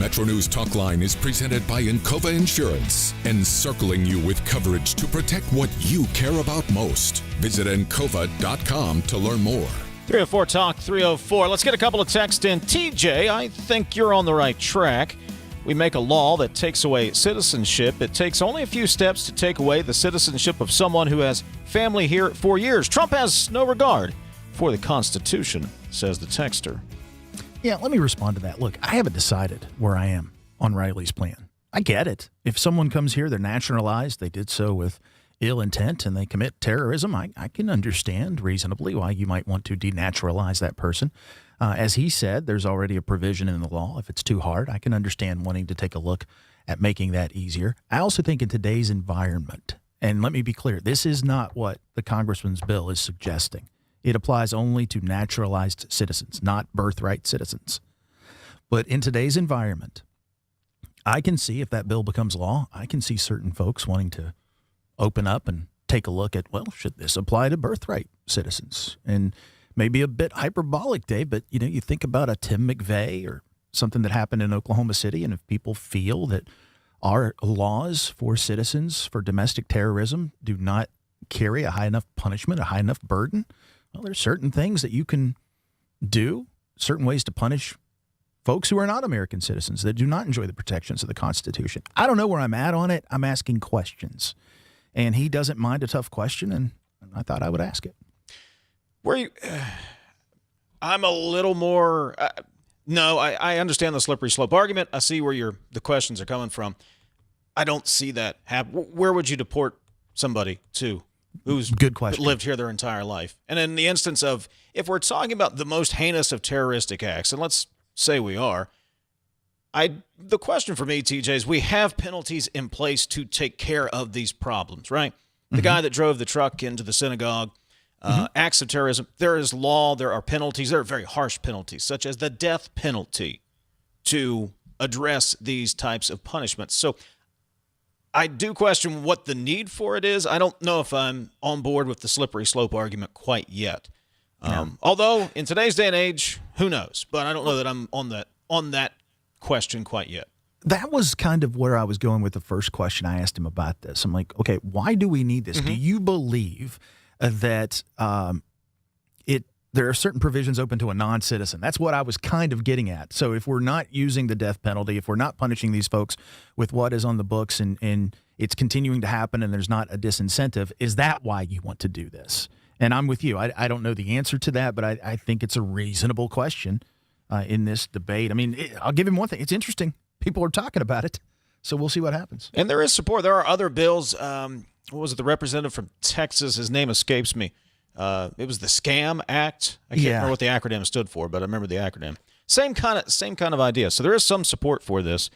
Metro News Talkline is presented by Encova Insurance, encircling you with coverage to protect what you care about most. Visit Encova.com to learn more. 304 Talk 304. Let's get a couple of texts in. TJ, I think you're on the right track. We make a law that takes away citizenship. It takes only a few steps to take away the citizenship of someone who has family here 4 years. Trump has no regard for the Constitution, says the texter. Yeah, let me respond to that. Look, I haven't decided where I am on Riley's plan. I get it. If someone comes here, they're naturalized, they did so with ill intent, and they commit terrorism, I can understand reasonably why you might want to denaturalize that person. As he said, there's already a provision in the law. If it's too hard, I can understand wanting to take a look at making that easier. I also think in today's environment, and let me be clear, this is not what the Congressman's bill is suggesting. It applies only to naturalized citizens, not birthright citizens. But in today's environment, I can see if that bill becomes law, I can see certain folks wanting to open up and take a look at, well, should this apply to birthright citizens? And maybe a bit hyperbolic, Dave, but you think about a Tim McVeigh or something that happened in Oklahoma City, and if people feel that our laws for citizens for domestic terrorism do not carry a high enough punishment, a high enough burden, well, there's certain things that you can do, certain ways to punish folks who are not American citizens that do not enjoy the protections of the Constitution. I don't know where I'm at on it. I'm asking questions. And he doesn't mind a tough question, and I thought I would ask it. I'm a little more no, I understand the slippery slope argument. I see where the questions are coming from. I don't see that happen. Where would you deport somebody to who's good question lived here their entire life? And in the instance of, if we're talking about the most heinous of terroristic acts, and let's say we are, the question for me, TJ, is we have penalties in place to take care of these problems, right? The guy that drove the truck into the synagogue, acts of terrorism, there is law, there are penalties, there are very harsh penalties, such as the death penalty, to address these types of punishments. So I do question what the need for it is. I don't know if I'm on board with the slippery slope argument quite yet. Although in today's day and age, who knows? But I don't know that I'm on that question quite yet. That was kind of where I was going with the first question I asked him about this. I'm like, okay, why do we need this? Do you believe that there are certain provisions open to a non-citizen? That's what I was kind of getting at. So if we're not using the death penalty, if we're not punishing these folks with what is on the books and it's continuing to happen and there's not a disincentive, is that why you want to do this? And I'm with you. I don't know the answer to that, but I think it's a reasonable question in this debate. I mean, I'll give him one thing. It's interesting. People are talking about it, so we'll see what happens. And there is support. There are other bills. What was it? The representative from Texas, his name escapes me. It was the SCAM Act. I can't remember what the acronym stood for, but I remember the acronym. Same kind of idea. So there is some support for this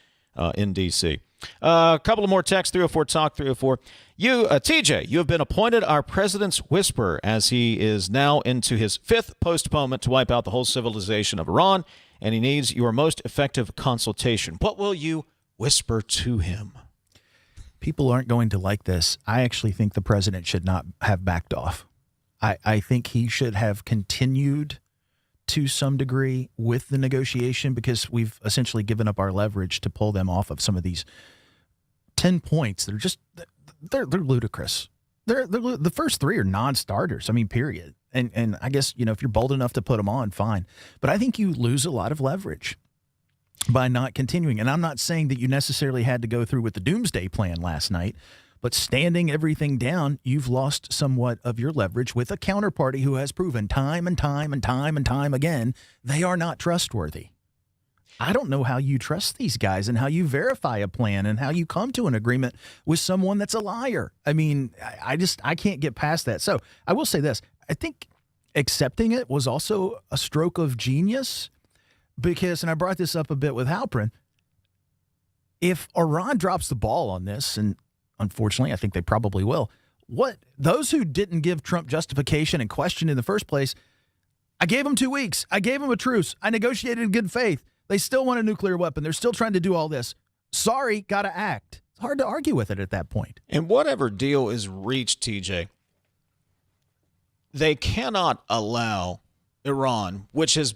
in D.C. A couple of more texts, 304 Talk 304. You, TJ, you have been appointed our president's whisperer, as he is now into his fifth postponement to wipe out the whole civilization of Iran, and he needs your most effective consultation. What will you whisper to him? People aren't going to like this. I actually think the president should not have backed off. I think he should have continued to some degree with the negotiation, because we've essentially given up our leverage to pull them off of some of these 10 points. They're ludicrous. The first three are non-starters. I mean, period. And I guess, if you're bold enough to put them on, fine. But I think you lose a lot of leverage by not continuing. And I'm not saying that you necessarily had to go through with the doomsday plan last night, but standing everything down, you've lost somewhat of your leverage with a counterparty who has proven time and time and time and time again they are not trustworthy. I don't know how you trust these guys and how you verify a plan and how you come to an agreement with someone that's a liar. I mean, I can't get past that. So I will say this. I think accepting it was also a stroke of genius because, and I brought this up a bit with Halpern, if Iran drops the ball on this, and unfortunately I think they probably will, those who didn't give Trump justification and question in the first place, I gave them 2 weeks. I gave them a truce. I negotiated in good faith. They still want a nuclear weapon. They're still trying to do all this. Sorry, got to act. It's hard to argue with it at that point. And whatever deal is reached, TJ, they cannot allow Iran, which is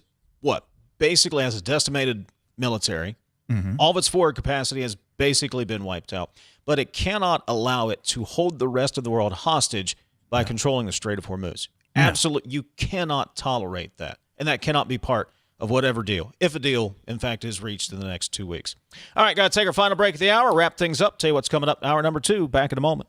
basically has a decimated military. Mm-hmm. All of its forward capacity has basically been wiped out. But it cannot allow it to hold the rest of the world hostage by controlling the Strait of Hormuz. No. Absolutely. You cannot tolerate that. And that cannot be part of whatever deal, if a deal, in fact, is reached in the next 2 weeks. All right, got to take our final break of the hour, wrap things up, tell you what's coming up. Hour number 2, back in a moment.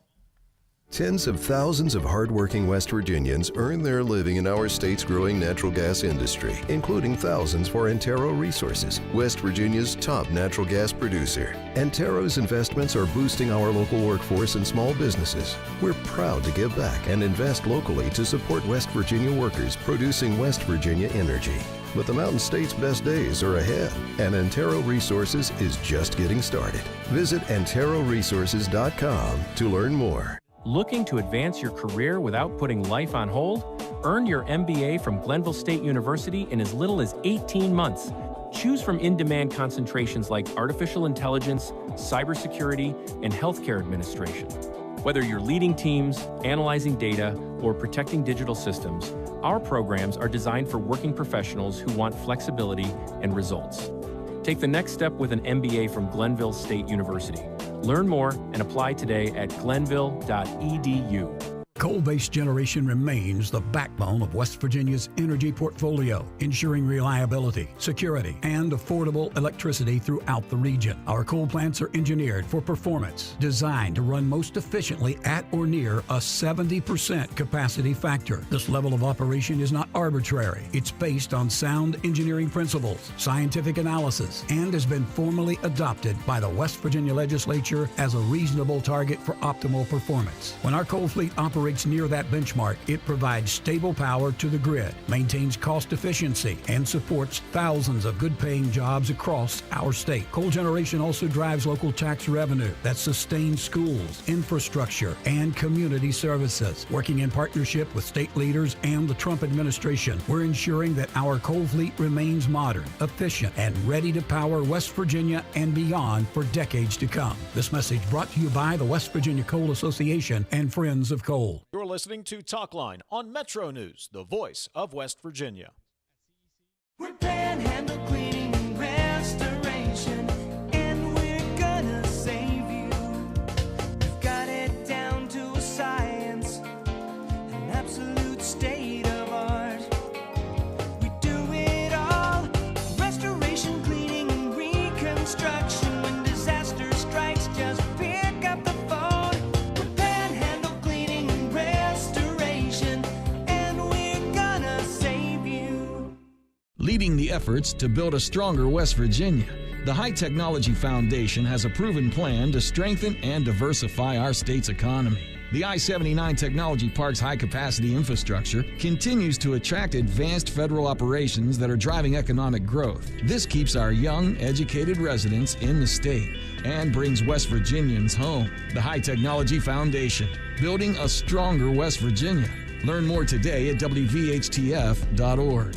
Tens of thousands of hardworking West Virginians earn their living in our state's growing natural gas industry, including thousands for Antero Resources, West Virginia's top natural gas producer. Antero's investments are boosting our local workforce and small businesses. We're proud to give back and invest locally to support West Virginia workers producing West Virginia energy. But the Mountain State's best days are ahead, and Antero Resources is just getting started. Visit AnteroResources.com to learn more. Looking to advance your career without putting life on hold? Earn your MBA from Glenville State University in as little as 18 months. Choose from in-demand concentrations like artificial intelligence, cybersecurity, and healthcare administration. Whether you're leading teams, analyzing data, or protecting digital systems, our programs are designed for working professionals who want flexibility and results. Take the next step with an MBA from Glenville State University. Learn more and apply today at glenville.edu. Coal-based generation remains the backbone of West Virginia's energy portfolio, ensuring reliability, security, and affordable electricity throughout the region. Our coal plants are engineered for performance, designed to run most efficiently at or near a 70% capacity factor. This level of operation is not arbitrary. It's based on sound engineering principles, scientific analysis, and has been formally adopted by the West Virginia Legislature as a reasonable target for optimal performance. When our coal fleet operates near that benchmark, it provides stable power to the grid, maintains cost efficiency, and supports thousands of good-paying jobs across our state. Coal generation also drives local tax revenue that sustains schools, infrastructure, and community services. Working in partnership with state leaders and the Trump administration, we're ensuring that our coal fleet remains modern, efficient, and ready to power West Virginia and beyond for decades to come. This message brought to you by the West Virginia Coal Association and Friends of Coal. You're listening to Talkline on Metro News, the voice of West Virginia. We're Panhandle Cleaning and Restoration, and we're gonna save you. We've got it down to a science, an absolute state of art. We do it all, restoration, cleaning, and reconstruction. When disaster strikes, just pick up the phone. We're Panhandle Cleaning and Restoration, and we're gonna save you. Leading the efforts to build a stronger West Virginia, the High Technology Foundation has a proven plan to strengthen and diversify our state's economy. The I-79 Technology Park's high-capacity infrastructure continues to attract advanced federal operations that are driving economic growth. This keeps our young, educated residents in the state and brings West Virginians home. The High Technology Foundation, building a stronger West Virginia. Learn more today at WVHTF.org.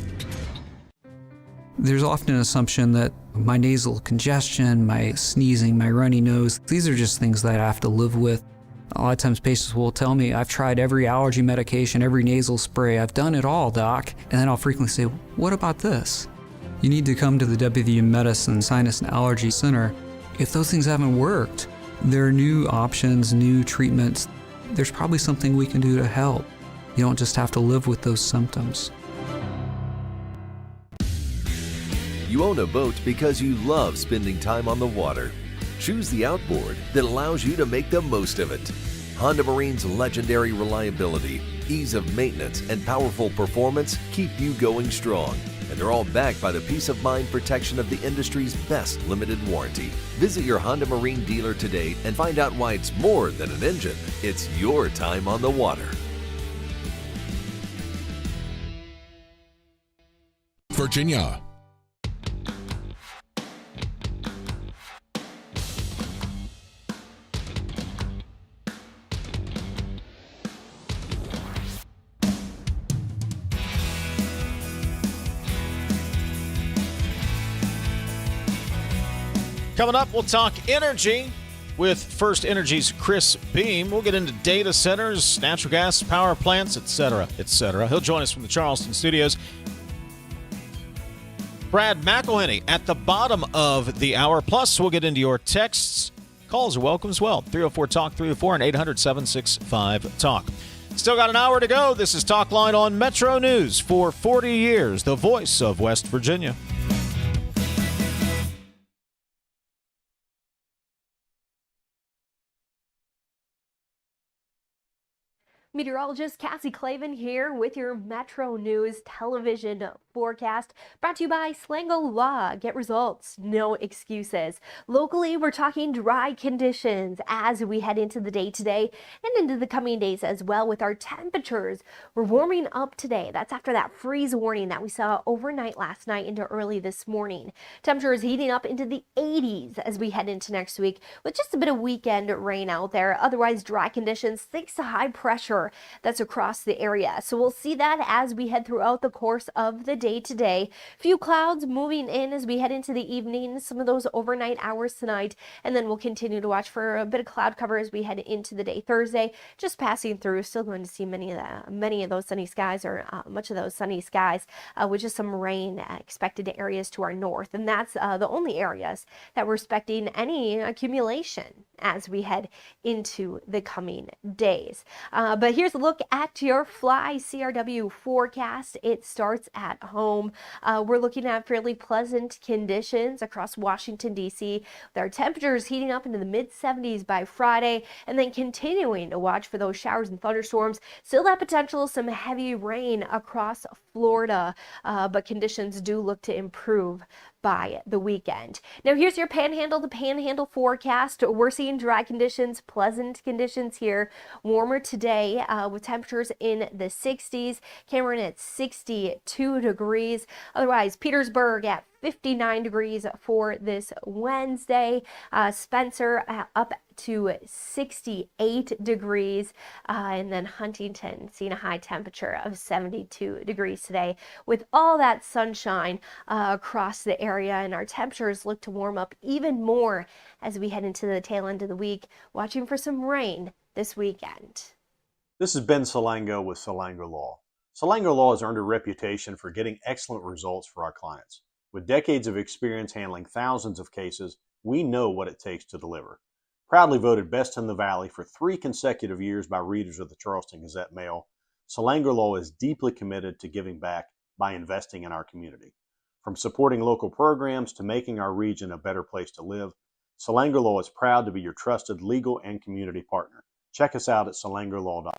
There's often an assumption that my nasal congestion, my sneezing, my runny nose, these are just things that I have to live with. A lot of times patients will tell me, I've tried every allergy medication, every nasal spray, I've done it all, doc. And then I'll frequently say, what about this? You need to come to the WVU Medicine Sinus and Allergy Center. If those things haven't worked, There are new options, new treatments. There's probably something we can do to help. You don't just have to live with those symptoms. You own a boat because you love spending time on the water. Choose the outboard that allows you to make the most of it. Honda Marine's legendary reliability, ease of maintenance, and powerful performance keep you going strong. And they're all backed by the peace of mind protection of the industry's best limited warranty. Visit your Honda Marine dealer today and find out why it's more than an engine. It's your time on the water. Virginia. Coming up, we'll talk energy with FirstEnergy's Chris Beam. We'll get into data centers, natural gas power plants, etc., etc. He'll join us from the Charleston studios. Brad McElhinny at the bottom of the hour. Plus, we'll get into your texts. Calls are welcome as well. 304-TALK, 304 and 800-765-TALK. Still got an hour to go. This is Talkline on Metro News for 40 years, the voice of West Virginia. Meteorologist Cassie Clavin here with your Metro News television forecast, brought to you by Slango Law. Get results, no excuses. Locally, we're talking dry conditions as we head into the day today and into the coming days as well with our temperatures. We're warming up today. That's after that freeze warning that we saw overnight last night into early this morning. Temperatures heating up into the 80s as we head into next week with just a bit of weekend rain out there. Otherwise, dry conditions thanks to high pressure that's across the area. So we'll see that as we head throughout the course of the day today. Few clouds moving in as we head into the evening, some of those overnight hours tonight, and then we'll continue to watch for a bit of cloud cover as we head into the day Thursday. Just passing through, still going to see many of those sunny skies, or much of those sunny skies, with just some rain expected to areas to our north. And that's the only areas that we're expecting any accumulation as we head into the coming days. But here's a look at your Fly CRW forecast. It starts at home. We're looking at fairly pleasant conditions across Washington, D.C. with our temperatures heating up into the mid-70s by Friday, and then continuing to watch for those showers and thunderstorms. Still that potential, some heavy rain across Florida, but conditions do look to improve by the weekend. Now here's your Panhandle to Panhandle forecast. We're seeing dry conditions, pleasant conditions here. Warmer today with temperatures in the 60s. Cameron at 62 degrees. Otherwise, Petersburg at 59 degrees for this Wednesday. Spencer up to 68 degrees. And then Huntington seeing a high temperature of 72 degrees today with all that sunshine across the area. And our temperatures look to warm up even more as we head into the tail end of the week, watching for some rain this weekend. This is Ben Salango with Salango Law. Salango Law has earned a reputation for getting excellent results for our clients. With decades of experience handling thousands of cases, we know what it takes to deliver. Proudly voted Best in the Valley for 3 consecutive years by readers of the Charleston Gazette Mail, Salango Law is deeply committed to giving back by investing in our community. From supporting local programs to making our region a better place to live, Salango Law is proud to be your trusted legal and community partner. Check us out at salangolaw.com.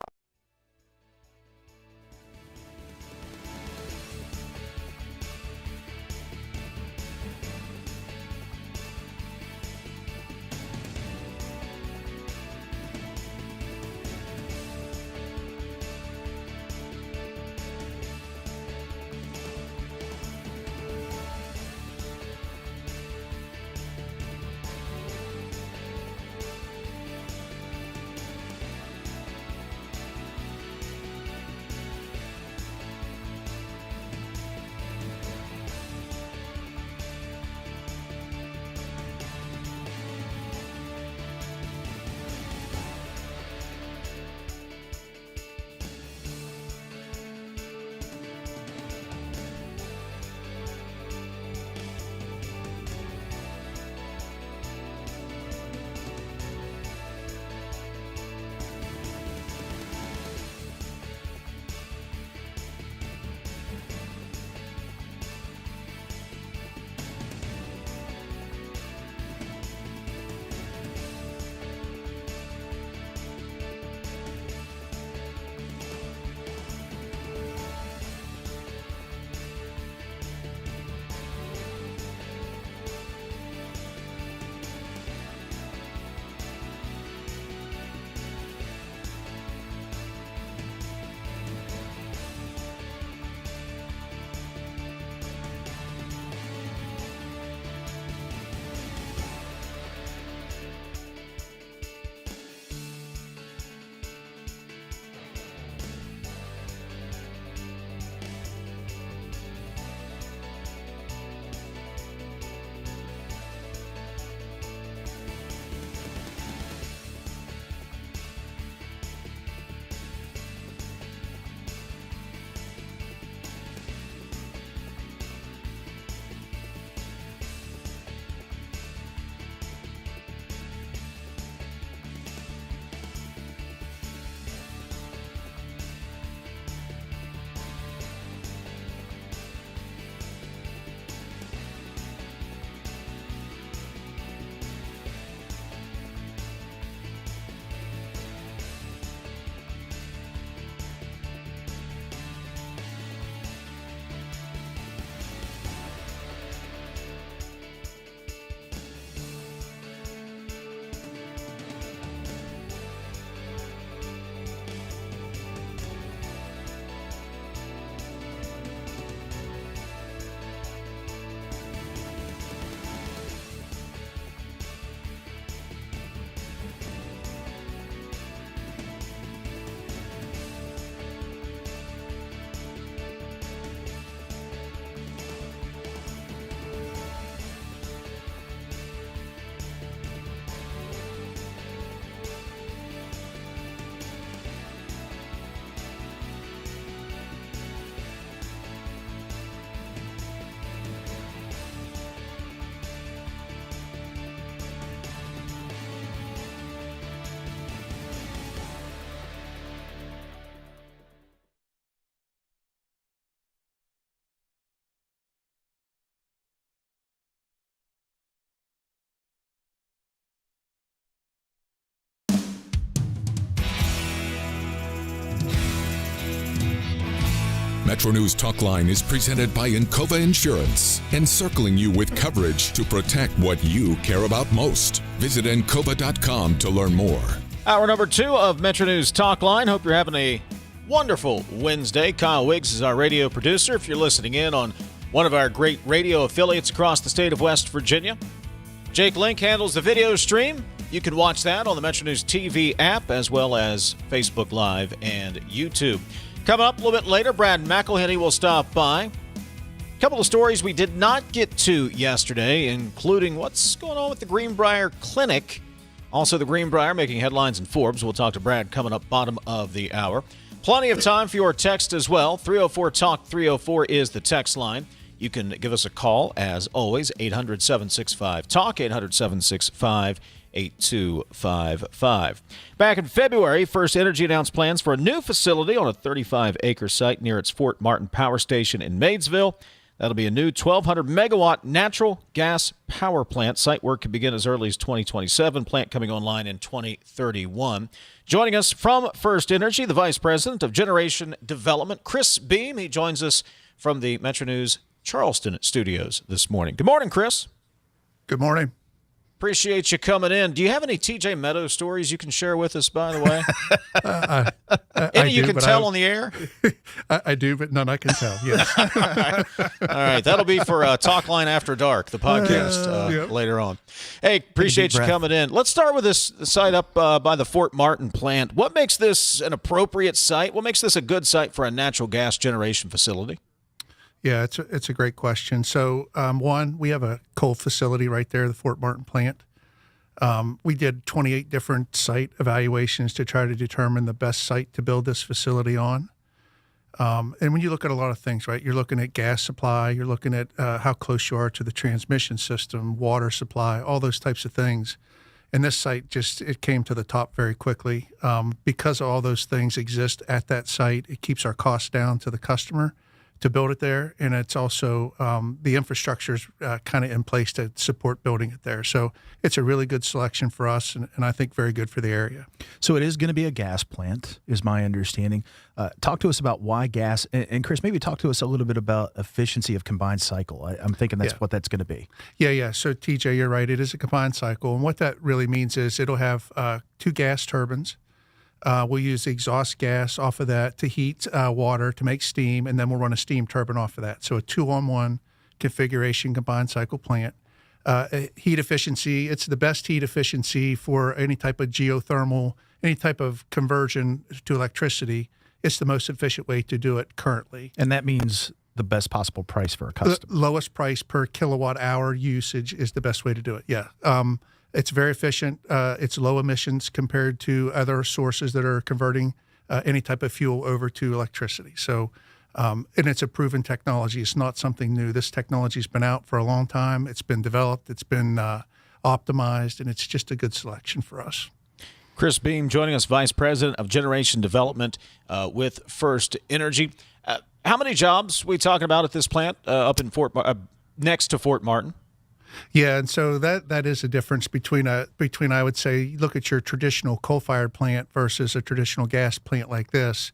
MetroNews Talkline is presented by Encova Insurance, encircling you with coverage to protect what you care about most. Visit Encova.com to learn more. Hour number 2 of MetroNews Talkline. Hope you're having a wonderful Wednesday. Kyle Wiggs is our radio producer. If you're listening in on one of our great radio affiliates across the state of West Virginia, Jake Link handles the video stream. You can watch that on the MetroNews TV app as well as Facebook Live and YouTube. Coming up a little bit later, Brad McElhinny will stop by. A couple of stories we did not get to yesterday, including what's going on with the Greenbrier Clinic. Also, the Greenbrier making headlines in Forbes. We'll talk to Brad coming up bottom of the hour. Plenty of time for your text as well. 304-TALK-304 is the text line. You can give us a call, as always, 800-765-TALK, 800-765-8255. Back in February, FirstEnergy announced plans for a new facility on a 35-acre site near its Fort Martin power station in Maysville. That'll be a new 1,200-megawatt natural gas power plant. Site work could begin as early as 2027, plant coming online in 2031. Joining us from FirstEnergy, the Vice President of Generation Development, Chris Beam. He joins us from the MetroNews Charleston studios this morning. Good morning, Chris. Good morning. Appreciate you coming in. Do you have any TJ Meadows stories you can share with us, by the way? Any you can tell on the air? I do, but none I can tell, yes. All right. That'll be for Talkline After Dark, the podcast later on. Hey, appreciate you coming in. Let's start with this site up by the Fort Martin plant. What makes this an appropriate site? What makes this a good site for a natural gas generation facility? Yeah, it's a great question. So, one, we have a coal facility right there, the Fort Martin plant. We did 28 different site evaluations to try to determine the best site to build this facility on. And when you look at a lot of things, right, you're looking at gas supply, you're looking at how close you are to the transmission system, water supply, all those types of things. And this site it came to the top very quickly. Because all those things exist at that site, it keeps our costs down to the customer to build it there, and it's also the infrastructure is kind of in place to support building it there. So it's a really good selection for us, and I think very good for the area. So it is going to be a gas plant, is my understanding. Talk to us about why gas, and Chris, maybe talk to us a little bit about efficiency of combined cycle. I'm thinking that's what that's going to be. Yeah. So TJ, you're right. It is a combined cycle, and what that really means is it'll have 2 gas turbines. We'll use exhaust gas off of that to heat water, to make steam, and then we'll run a steam turbine off of that. So a 2-on-1 configuration combined cycle plant. Heat efficiency, it's the best heat efficiency for any type of geothermal, any type of conversion to electricity. It's the most efficient way to do it currently. And that means the best possible price for a customer. The lowest price per kilowatt hour usage is the best way to do it, yeah. It's very efficient. It's low emissions compared to other sources that are converting any type of fuel over to electricity. So, and it's a proven technology. It's not something new. This technology's been out for a long time. It's been developed. It's been optimized, and it's just a good selection for us. Chris Beam joining us, Vice President of Generation Development with FirstEnergy. How many jobs are we talking about at this plant up in next to Fort Martin? Yeah, and so that is a difference between I would say, look at your traditional coal-fired plant versus a traditional gas plant like this.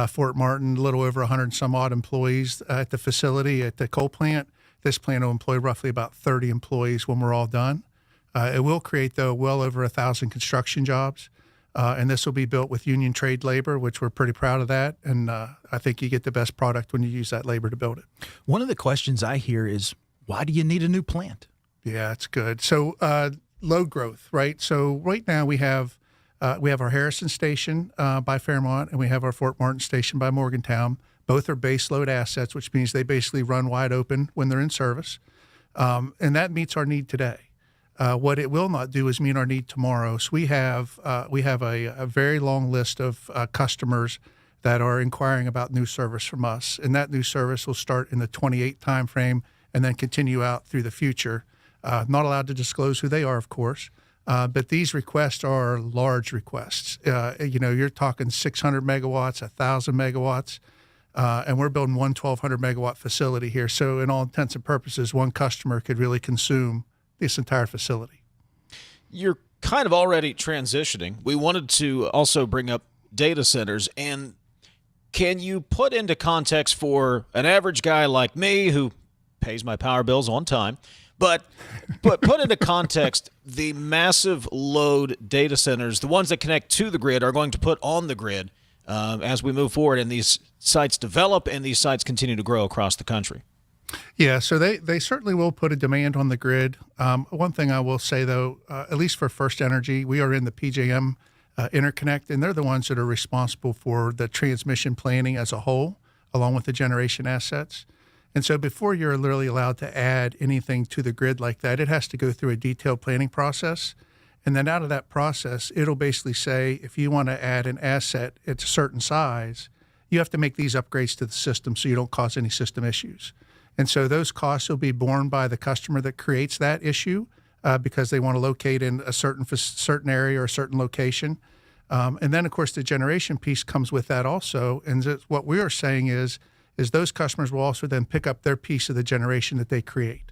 Fort Martin, a little over 100 some odd employees at the facility. At the coal plant, this plant will employ roughly about 30 employees when we're all done. It will create, though, well over 1,000 construction jobs, and this will be built with union trade labor, which we're pretty proud of that. And I think you get the best product when you use that labor to build it. One of the questions I hear is, why do you need a new plant? Yeah, it's good. So load growth, right? So right now we have our Harrison station by Fairmont, and we have our Fort Martin station by Morgantown. Both are base load assets, which means they basically run wide open when they're in service, and that meets our need today. What it will not do is meet our need tomorrow. So we have a very long list of customers that are inquiring about new service from us, and that new service will start in the 28 timeframe and then continue out through the future. Not allowed to disclose who they are, of course, but these requests are large requests. You're talking 600 megawatts, 1,000 megawatts, and we're building one 1,200 megawatt facility here. So in all intents and purposes, one customer could really consume this entire facility. You're kind of already transitioning. We wanted to also bring up data centers, and Can you put into context for an average guy like me who pays my power bills on time, but put into context the massive load data centers, the ones that connect to the grid, are going to put on the grid as we move forward and these sites develop and these sites continue to grow across the country? Yeah, so they certainly will put a demand on the grid. One thing I will say, though, at least for FirstEnergy, we are in the PJM interconnect, and they're the ones that are responsible for the transmission planning as a whole, along with the generation assets. And so before you're literally allowed to add anything to the grid like that, it has to go through a detailed planning process. And then out of that process, it'll basically say, if you want to add an asset at a certain size, you have to make these upgrades to the system so you don't cause any system issues. And so those costs will be borne by the customer that creates that issue because they want to locate in a certain area or a certain location. And then, of course, the generation piece comes with that also. And what we are saying is those customers will also then pick up their piece of the generation that they create.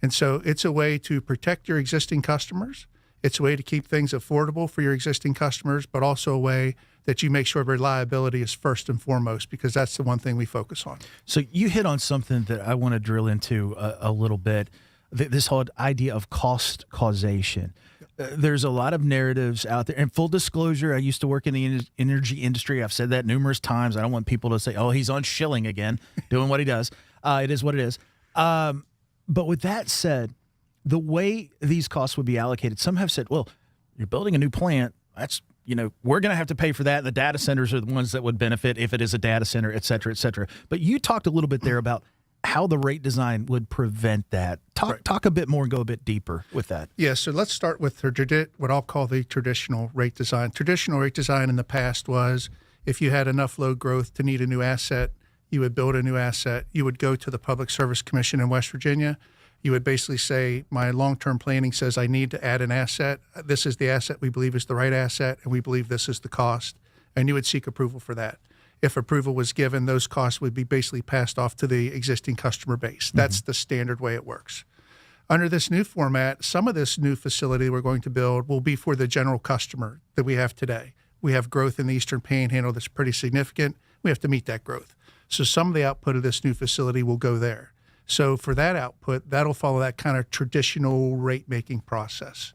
And so it's a way to protect your existing customers. It's a way to keep things affordable for your existing customers, but also a way that you make sure reliability is first and foremost, because that's the one thing we focus on. So you hit on something that I want to drill into a little bit, this whole idea of cost causation. There's a lot of narratives out there. And full disclosure, I used to work in the energy industry. I've said that numerous times. I don't want people to say, oh, he's on shilling again, doing what he does. It is what it is. But with that said, the way these costs would be allocated, some have said, well, you're building a new plant. That's, we're going to have to pay for that. The data centers are the ones that would benefit if it is a data center, et cetera, et cetera. But you talked a little bit there about how the rate design would prevent that. Talk a bit more and go a bit deeper with that. Yeah, so let's start with what I'll call the traditional rate design. Traditional rate design in the past was if you had enough load growth to need a new asset, you would build a new asset. You would go to the Public Service Commission in West Virginia. You would basically say, my long-term planning says I need to add an asset. This is the asset we believe is the right asset, and we believe this is the cost. And you would seek approval for that. If approval was given, those costs would be basically passed off to the existing customer base. That's the standard way it works. Under this new format, some of this new facility we're going to build will be for the general customer that we have today. We have growth in the Eastern Panhandle that's pretty significant. We have to meet that growth. So some of the output of this new facility will go there. So for that output, that'll follow that kind of traditional rate-making process.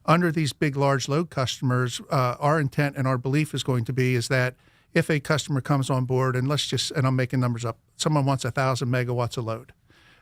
Under these big, large load customers, our intent and our belief is going to be is that if a customer comes on board, and and I'm making numbers up, someone wants 1,000 megawatts of load,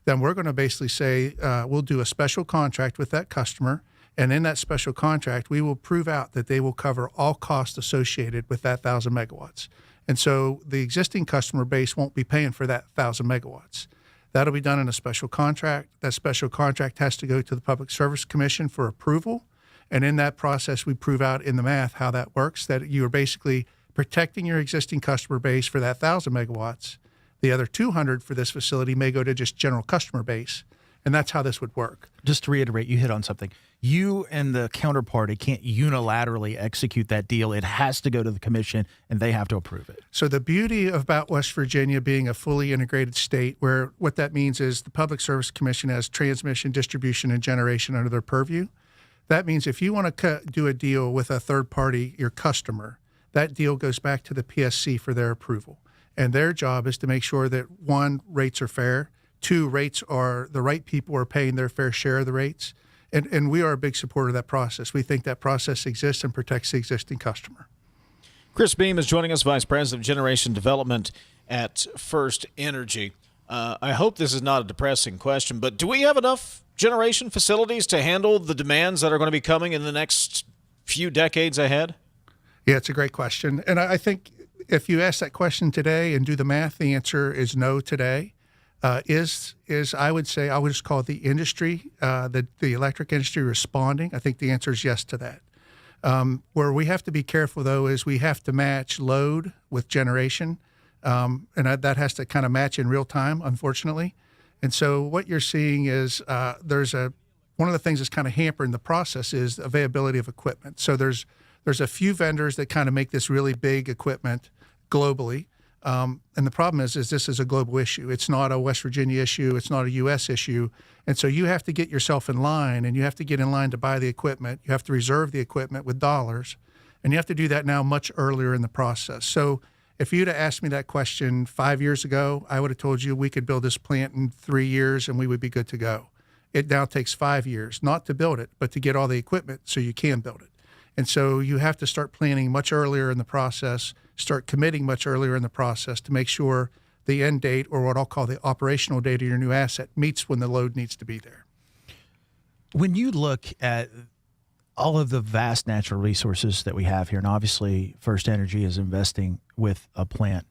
then we're going to basically say we'll do a special contract with that customer, and in that special contract, we will prove out that they will cover all costs associated with that 1,000 megawatts. And so the existing customer base won't be paying for that 1,000 megawatts. That'll be done in a special contract. That special contract has to go to the Public Service Commission for approval. And in that process, we prove out in the math how that works, that you are basically protecting your existing customer base for that 1,000 megawatts. The other 200 for this facility may go to just general customer base. And that's how this would work. Just to reiterate, you hit on something. You and the counterparty can't unilaterally execute that deal. It has to go to the commission, and they have to approve it. So the beauty about West Virginia being a fully integrated state, where what that means is the Public Service Commission has transmission, distribution, and generation under their purview. That means if you want to do a deal with a third party, your customer, that deal goes back to the PSC for their approval. And their job is to make sure that, one, rates are fair, two, rates are the right people are paying their fair share of the rates. And we are a big supporter of that process. We think that process exists and protects the existing customer. Chris Beam is joining us, Vice President of Generation Development at FirstEnergy. I hope this is not a depressing question, but do we have enough generation facilities to handle the demands that are going to be coming in the next few decades ahead? Yeah, it's a great question. And I think if you ask that question today and do the math, the answer is no today. I would say, I would just call it the industry, the electric industry responding. I think the answer is yes to that. Where we have to be careful, though, is we have to match load with generation. And that has to kind of match in real time, unfortunately. And so what you're seeing is one of the things that's kind of hampering the process is availability of equipment. So there's a few vendors that kind of make this really big equipment globally. And the problem is this is a global issue. It's not a West Virginia issue. It's not a U.S. issue. And so you have to get yourself in line, and you have to get in line to buy the equipment. You have to reserve the equipment with dollars, and you have to do that now much earlier in the process. So If you'd have asked me that question 5 years ago, I would have told you we could build this plant in 3 years and we would be good to go. It now takes 5 years, not to build it, but to get all the equipment so you can build it. And so you have to start planning much earlier in the process, start committing much earlier in the process to make sure the end date, or what I'll call the operational date of your new asset, meets when the load needs to be there. When you look at all of the vast natural resources that we have here, and obviously FirstEnergy is investing with a plant,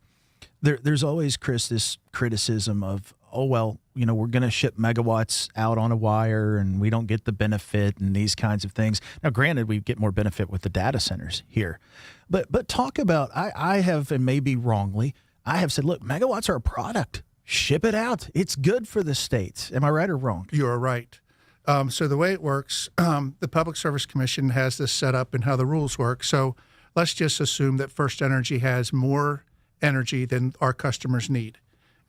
there's always, Chris, this criticism of, oh, well, you know, we're going to ship megawatts out on a wire and we don't get the benefit and these kinds of things. Now, granted, we get more benefit with the data centers here. But talk about, I have, and maybe wrongly, I have said, look, megawatts are a product. Ship it out. It's good for the states. Am I right or wrong? You are right. So the way it works, the Public Service Commission has this set up and how the rules work. So let's just assume that FirstEnergy has more energy than our customers need.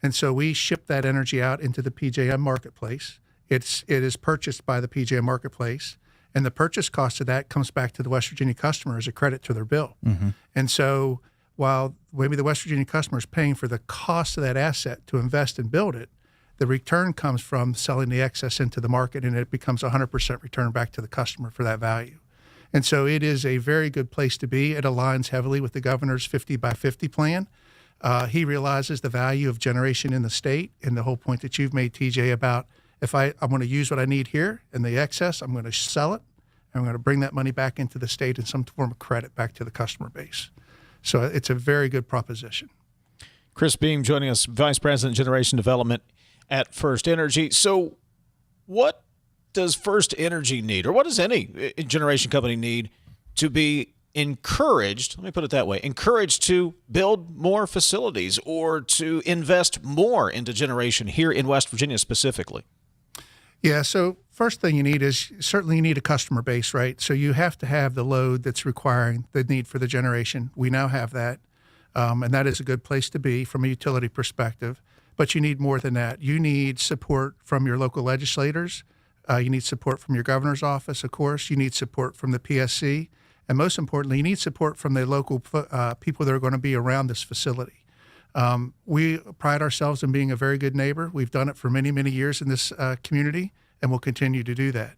And so we ship that energy out into the PJM marketplace. It is purchased by the PJM marketplace, and the purchase cost of that comes back to the West Virginia customer as a credit to their bill. Mm-hmm. And so while maybe the West Virginia customer is paying for the cost of that asset to invest and build it, the return comes from selling the excess into the market, and it becomes 100% return back to the customer for that value. And so it is a very good place to be. It aligns heavily with the governor's 50 by 50 plan. He realizes the value of generation in the state, and the whole point that you've made, TJ, about if I'm going to use what I need here and the excess, I'm going to sell it, and I'm going to bring that money back into the state in some form of credit back to the customer base. So it's a very good proposition. Chris Beam joining us, Vice President, Generation Development at FirstEnergy. So what does FirstEnergy need, or what does any generation company need to be encouraged, let me put it that way, encouraged to build more facilities or to invest more into generation here in West Virginia specifically? Yeah, so first thing you need is certainly you need a customer base, right? So you have to have the load that's requiring the need for the generation. We now have that, and that is a good place to be from a utility perspective. But you need more than that. You need support from your local legislators. You need support from your governor's office, of course. You need support from the PSC. And most importantly, you need support from the local people that are going to be around this facility. We pride ourselves in being a very good neighbor. We've done it for many, many years in this community, and we'll continue to do that.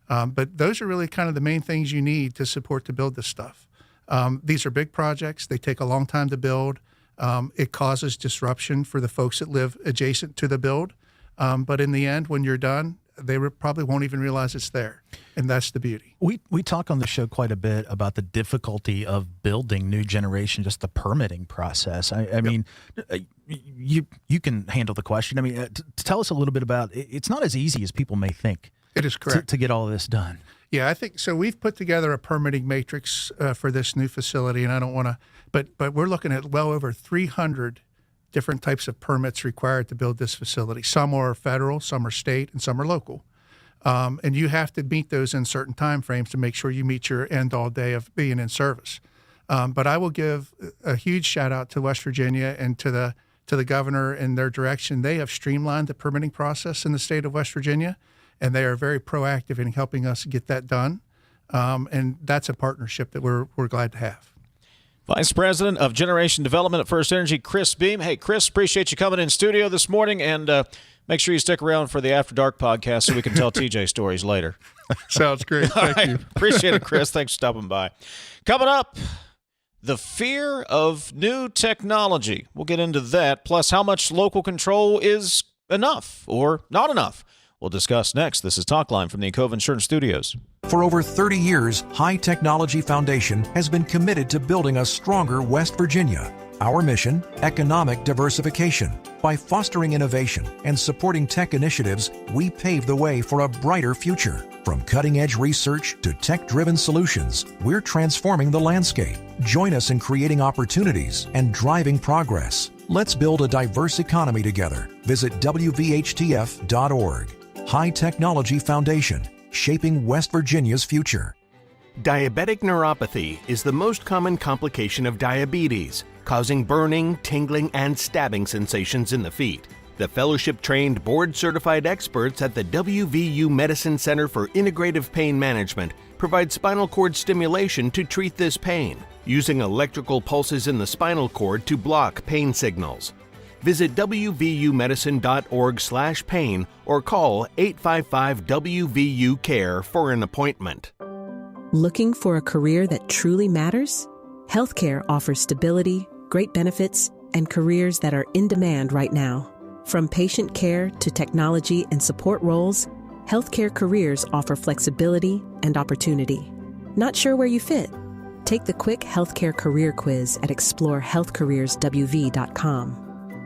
But those are really kind of the main things you need to support to build this stuff. These are big projects. They take a long time to build. It causes disruption for the folks that live adjacent to the build. But in the end, when you're done, they probably won't even realize it's there. And that's the beauty. We talk on the show quite a bit about the difficulty of building new generation, just the permitting process. I mean, you can handle the question. I mean, tell us a little bit about it. It's not as easy as people may think. It is correct. To get all of this done. Yeah, I think so. We've put together a permitting matrix for this new facility, and I don't want to, but we're looking at well over 300 different types of permits required to build this facility. Some are federal, some are state, and some are local. And you have to meet those in certain time frames to make sure you meet your end all day of being in service. But I will give a huge shout out to West Virginia and to the governor and their direction. They have streamlined the permitting process in the state of West Virginia, and they are very proactive in helping us get that done. And that's a partnership that we're glad to have. Vice President of Generation Development at FirstEnergy, Chris Beam. Hey, Chris, appreciate you coming in studio this morning, and make sure you stick around for the After Dark podcast so we can tell TJ stories later. Sounds great. Thank you. Appreciate it, Chris. Thanks for stopping by. Coming up, the fear of new technology. We'll get into that, plus how much local control is enough or not enough. We'll discuss next. This is Talkline from the Cove Insurance Studios. For over 30 years, High Technology Foundation has been committed to building a stronger West Virginia. Our mission, economic diversification. By fostering innovation and supporting tech initiatives, we pave the way for a brighter future. From cutting-edge research to tech-driven solutions, we're transforming the landscape. Join us in creating opportunities and driving progress. Let's build a diverse economy together. Visit WVHTF.org. High Technology Foundation, shaping West Virginia's future. Diabetic neuropathy is the most common complication of diabetes, causing burning, tingling, and stabbing sensations in the feet. The fellowship-trained, board-certified experts at the WVU Medicine Center for Integrative Pain Management provide spinal cord stimulation to treat this pain, using electrical pulses in the spinal cord to block pain signals. Visit wvumedicine.org/pain or call 855-WVU-CARE for an appointment. Looking for a career that truly matters? Healthcare offers stability, great benefits, and careers that are in demand right now. From patient care to technology and support roles, healthcare careers offer flexibility and opportunity. Not sure where you fit? Take the quick healthcare career quiz at explorehealthcareerswv.com.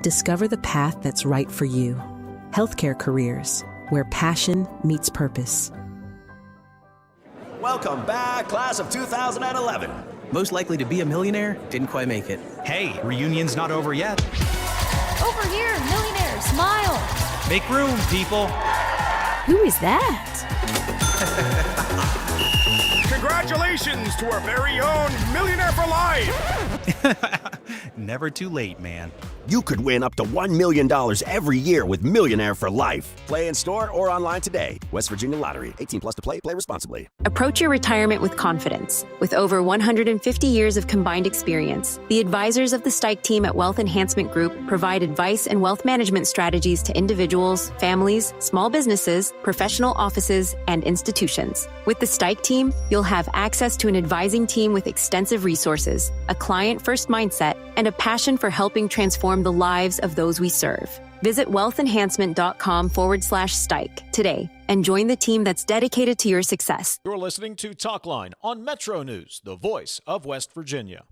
Discover the path that's right for you. Healthcare careers, where passion meets purpose. Welcome back, class of 2011. Most likely to be a millionaire, didn't quite make it. Hey, reunion's not over yet. Over here, millionaire, smile. Make room, people. Who is that? Congratulations to our very own Millionaire for Life. Never too late, man. You could win up to $1 million every year with Millionaire for Life. Play in store or online today. West Virginia Lottery. 18 plus to play. Play responsibly. Approach your retirement with confidence. With over 150 years of combined experience, the advisors of the Stike team at Wealth Enhancement Group provide advice and wealth management strategies to individuals, families, small businesses, professional offices, and institutions. With the Stike team, you'll have access to an advising team with extensive resources, a client-first mindset, and a passion for helping transform the lives of those we serve. Visit wealthenhancement.com/Stike today and join the team that's dedicated to your success. You're listening to Talkline on Metro News, the voice of West Virginia.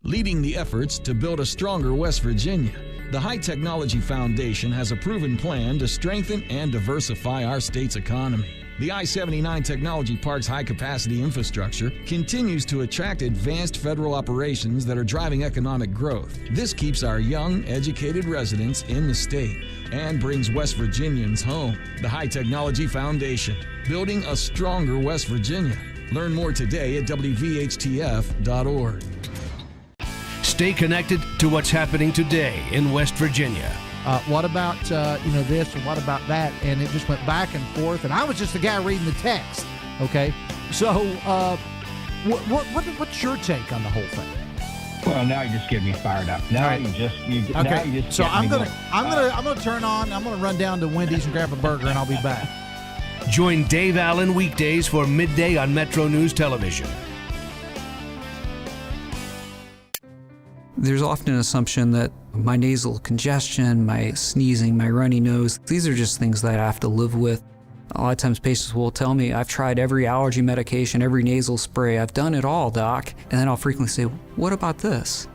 Leading the efforts to build a stronger West Virginia, the High Technology Foundation has a proven plan to strengthen and diversify our state's economy. The I-79 Technology Park's high-capacity infrastructure continues to attract advanced federal operations that are driving economic growth. This keeps our young, educated residents in the state and brings West Virginians home. The High Technology Foundation, building a stronger West Virginia. Learn more today at WVHTF.org. Stay connected to what's happening today in West Virginia. What about, this and what about that? And it just went back and forth. And I was just the guy reading the text. Okay. So what's your take on the whole thing? Well, now you just get me fired up. Now right. you just So I'm gonna turn on. I'm gonna run down to Wendy's and grab a burger, and I'll be back. Join Dave Allen weekdays for midday on Metro News Television. There's often an assumption that my nasal congestion, my sneezing, my runny nose, these are just things that I have to live with. A lot of times patients will tell me, I've tried every allergy medication, every nasal spray, I've done it all, doc. And then I'll frequently say, what about this?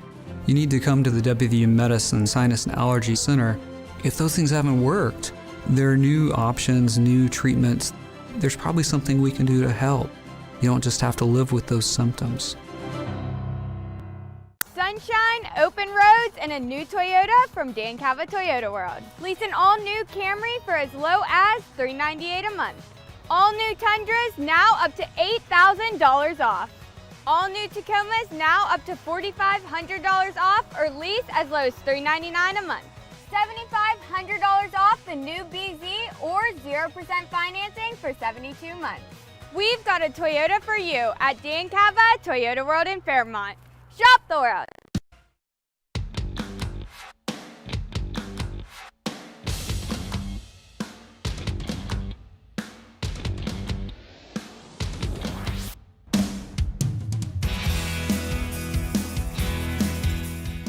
You need to come to the WVU Medicine Sinus and Allergy Center. If those things haven't worked, there are new options, new treatments. There's probably something we can do to help. You don't just have to live with those symptoms. Sunshine, open roads, and a new Toyota from Dan Cava Toyota World. Lease an all-new Camry for as low as $398 a month. All new Tundras now up to $8,000 off. All new Tacomas now up to $4,500 off or lease as low as $399 a month. $7,500 off the new BZ or 0% financing for 72 months. We've got a Toyota for you at Dan Cava Toyota World in Fairmont. Shop the world.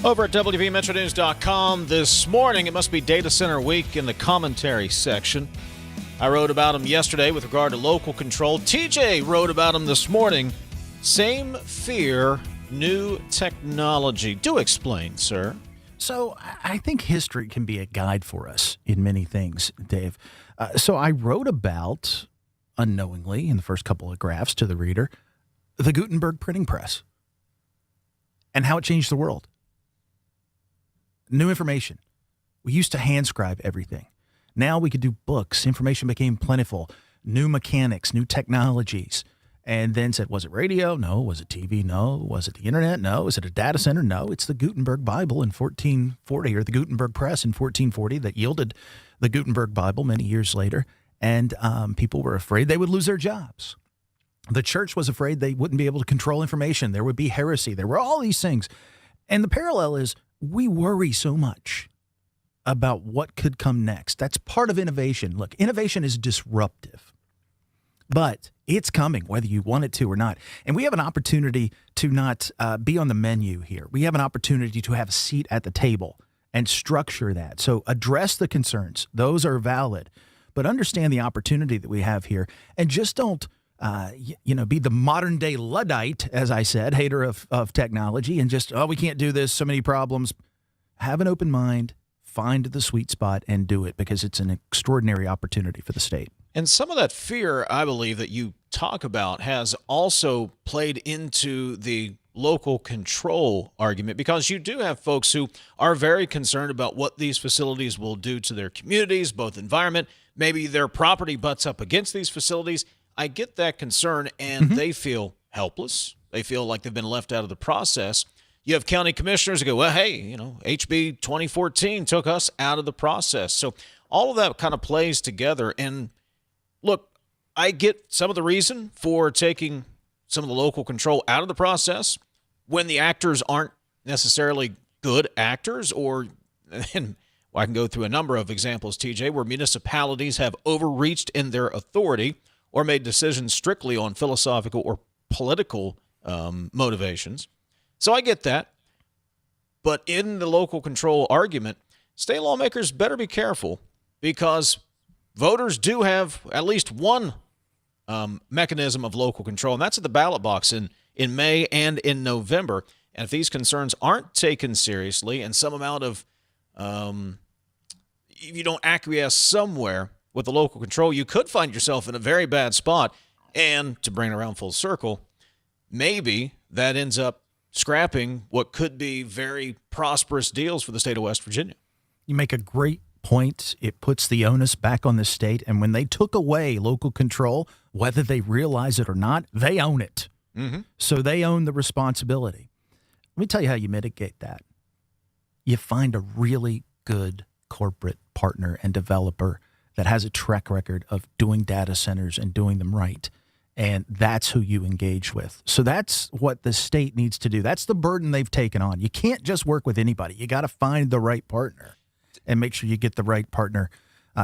Over at WVMetroNews.com this morning, it must be Data Center Week in the commentary section. I wrote about them yesterday with regard to local control. TJ wrote about them this morning. Same fear, new technology. Do explain, sir. So I think history can be a guide for us in many things, Dave. So I wrote about, unknowingly, in the first couple of graphs to the reader, the Gutenberg printing press and how it changed the world. New information. We used to hand scribe everything. Now we could do books. Information became plentiful. New mechanics, new technologies. and then said, was it radio? No. Was it TV? No. Was it the internet? No. Was it a data center? No. It's the Gutenberg Bible in 1440, or the Gutenberg Press in 1440 that yielded the Gutenberg Bible many years later. And people were afraid they would lose their jobs. The church was afraid they wouldn't be able to control information. There would be heresy. There were all these things. And the parallel is we worry so much about what could come next. That's part of innovation. Look, innovation is disruptive, but it's coming whether you want it to or not. And we have an opportunity to not be on the menu here. We have an opportunity to have a seat at the table and structure that. So address the concerns. Those are valid. But understand the opportunity that we have here, and just don't, be the modern day Luddite, as I said, hater of technology, and just, we can't do this, so many problems. Have an open mind, find the sweet spot, and do it, because it's an extraordinary opportunity for the state. And some of that fear, I believe, that you talk about has also played into the local control argument, because you do have folks who are very concerned about what these facilities will do to their communities, both environment. Maybe their property butts up against these facilities. I get that concern, and they feel helpless. They feel like they've been left out of the process. You have county commissioners who go, well, hey, HB 2014 took us out of the process. So all of that kind of plays together. And look, I get some of the reason for taking some of the local control out of the process when the actors aren't necessarily good actors, or and I can go through a number of examples, TJ, where municipalities have overreached in their authority or made decisions strictly on philosophical or political motivations. So I get that. But in the local control argument, state lawmakers better be careful, because voters do have at least one mechanism of local control, and that's at the ballot box in May and in November. And if these concerns aren't taken seriously, and some amount of if you don't acquiesce somewhere with the local control, you could find yourself in a very bad spot. And to bring it around full circle, maybe that ends up scrapping what could be very prosperous deals for the state of West Virginia. You make a great point. It puts the onus back on the state. And when they took away local control, whether they realize it or not, they own it. So they own the responsibility. Let me tell you how you mitigate that. You find a really good corporate partner and developer that has a track record of doing data centers and doing them right. And that's who you engage with. So that's what the state needs to do. That's the burden they've taken on. You can't just work with anybody. You got to find the right partner and make sure you get the right partner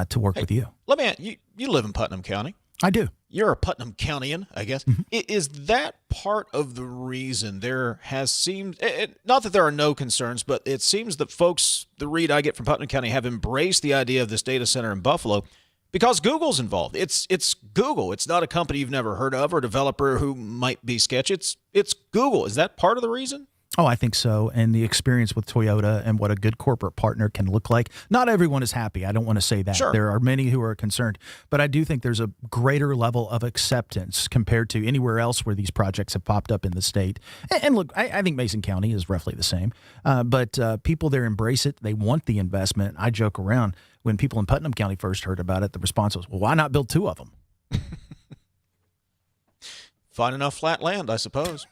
to work with you. Let me ask you, you live in Putnam County. I do. You're a Putnam Countyan, I guess. Is that part of the reason there has seemed, not that there are no concerns, but it seems that folks, the read I get from Putnam County, have embraced the idea of this data center in Buffalo because Google's involved. It's Google. It's not a company you've never heard of or a developer who might be sketchy. It's Google. Is that part of the reason? Oh, I think so. And the experience with Toyota and what a good corporate partner can look like. Not everyone is happy. I don't want to say that. Sure. There are many who are concerned. But I do think there's a greater level of acceptance compared to anywhere else where these projects have popped up in the state. And look, I think Mason County is roughly the same. But people there embrace it. They want the investment. I joke around. When people in Putnam County first heard about it, the response was, well, why not build two of them? Find enough flat land, I suppose.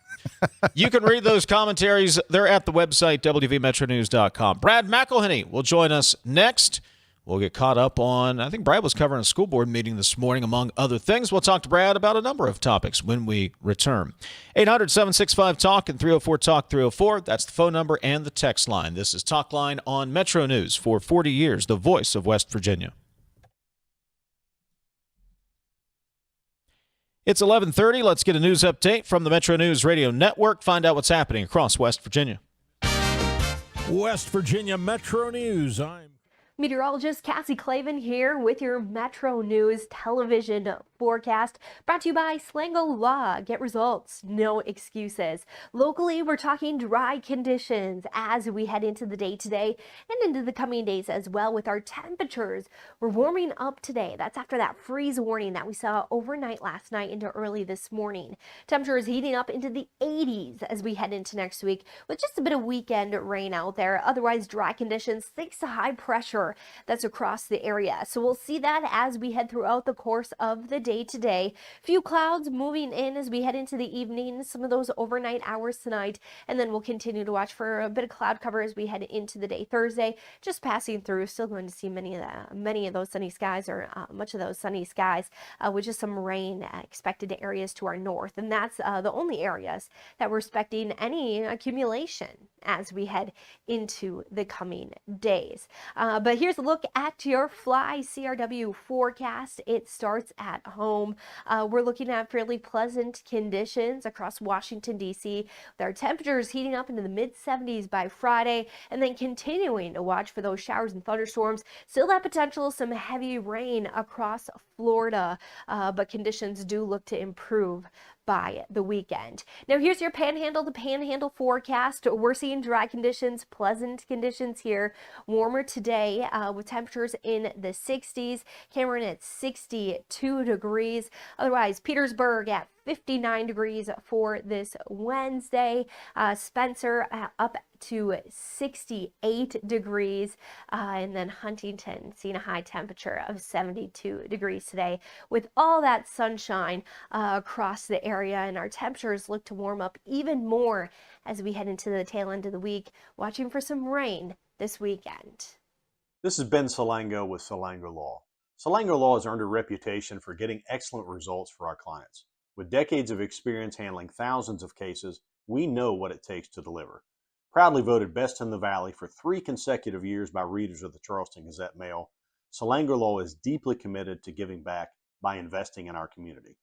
You can read those commentaries. They're at the website, wvmetronews.com. Brad McElhinny will join us next. We'll get caught up on, I think Brad was covering a school board meeting this morning, among other things. We'll talk to Brad about a number of topics when we return. 800-765-TALK and 304-TALK-304. That's the phone number and the text line. This is Talkline on Metro News for 40 years, the voice of West Virginia. It's 11:30. Let's get a news update from the Metro News Radio Network. Find out what's happening across West Virginia. West Virginia Metro News. I'm Meteorologist Cassie Clavin here with your Metro News television forecast, brought to you by Slango Law. Get results, no excuses. Locally, we're talking dry conditions as we head into the day today and into the coming days as well with our temperatures. We're warming up today. That's after that freeze warning that we saw overnight last night into early this morning. Temperatures heating up into the 80s as we head into next week with just a bit of weekend rain out there. Otherwise, dry conditions thanks to high pressure temperature that's across the area. So we'll see that as we head throughout the course of the day today. Few clouds moving in as we head into the evening, some of those overnight hours tonight, and then we'll continue to watch for a bit of cloud cover as we head into the day. Thursday, just passing through, still going to see many of those sunny skies, or much of those sunny skies, with just some rain expected to areas to our north. And that's the only areas that we're expecting any accumulation as we head into the coming days. But here's a look at your Fly CRW forecast. It starts at home. We're looking at fairly pleasant conditions across Washington, D.C., with our temperatures heating up into the mid-70s by Friday, and then continuing to watch for those showers and thunderstorms. Still that potential of some heavy rain across Florida, but conditions do look to improve by the weekend. Now here's your panhandle to panhandle forecast. We're seeing dry conditions, pleasant conditions here. Warmer today with temperatures in the 60s. Cameron at 62 degrees. Otherwise, Petersburg at 59 degrees for this Wednesday. Spencer up to 68 degrees. And then Huntington seeing a high temperature of 72 degrees today with all that sunshine across the area. And our temperatures look to warm up even more as we head into the tail end of the week, watching for some rain this weekend. This is Ben Salango with Salango Law. Salango Law has earned a reputation for getting excellent results for our clients. With decades of experience handling thousands of cases, we know what it takes to deliver. Proudly voted Best in the Valley for 3 consecutive years by readers of the Charleston Gazette Mail, Salango Law is deeply committed to giving back by investing in our community.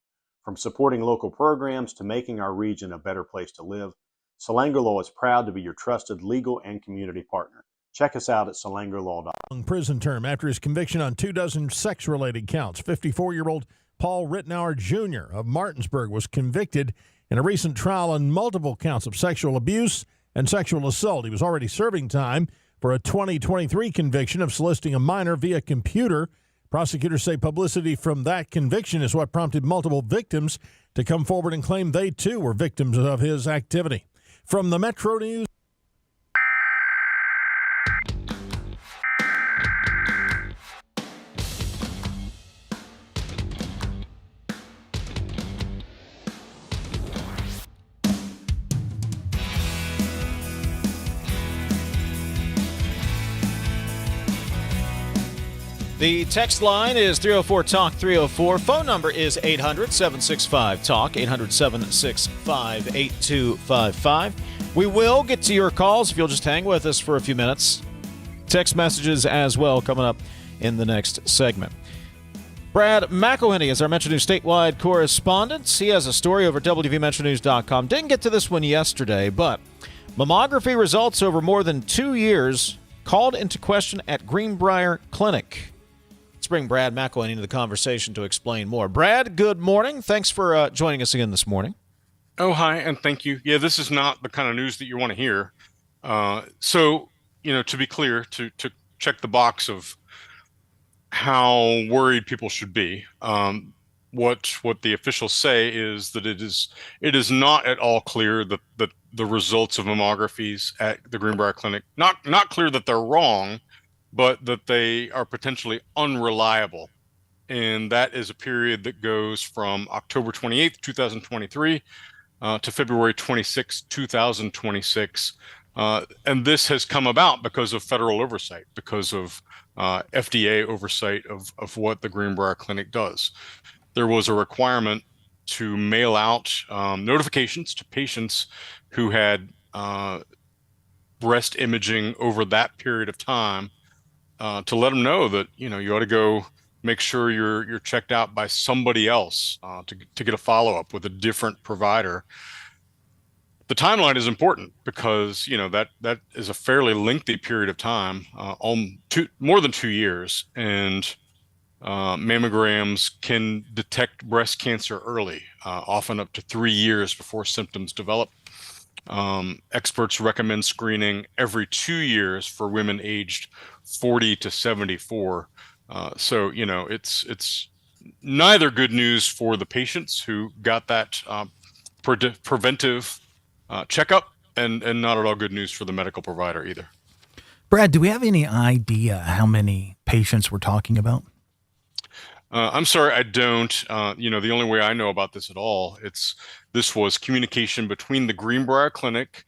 From supporting local programs to making our region a better place to live, Salango Law is proud to be your trusted legal and community partner. Check us out at salangolaw.com. Prison term after his conviction on 24 sex-related counts. 54-year-old Paul Rittenauer Jr. of Martinsburg was convicted in a recent trial on multiple counts of sexual abuse and sexual assault. He was already serving time for a 2023 conviction of soliciting a minor via computer. Prosecutors say publicity from that conviction is what prompted multiple victims to come forward and claim they too were victims of his activity. From the Metro News. The text line is 304-TALK 304. Phone number is 800-765-TALK, 800-765-8255. We will get to your calls if you'll just hang with us for a few minutes. Text messages as well coming up in the next segment. Brad McElhinny is our Metro News statewide correspondent. He has a story over at WVMetroNews.com. Didn't get to this one yesterday, but mammography results over more than 2 years called into question at Greenbrier Clinic. Let's bring Brad McElhinny into the conversation to explain more. Brad, good morning. Thanks for joining us again this morning. Oh, hi, and thank you. Yeah, this is not the kind of news that you want to hear. So, to be clear, to check the box of how worried people should be, what the officials say is that it is not at all clear that the results of mammographies at the Greenbrier Clinic, not clear that they're wrong, but that they are potentially unreliable. And that is a period that goes from October 28th, 2023 to February 26, 2026. And this has come about because of federal oversight, because of FDA oversight of what the Greenbrier Clinic does. There was a requirement to mail out notifications to patients who had breast imaging over that period of time, to let them know that you ought to go make sure you're checked out by somebody else, to get a follow-up with a different provider. The timeline is important because that is a fairly lengthy period of time, more than 2 years, and mammograms can detect breast cancer early, often up to 3 years before symptoms develop. Experts recommend screening every 2 years for women aged 40 to 74. So it's neither good news for the patients who got that preventive checkup, and not at all good news for the medical provider either. Brad, do we have any idea how many patients we're talking about? I'm sorry, I don't. The only way I know about this at all, this was communication between the Greenbrier Clinic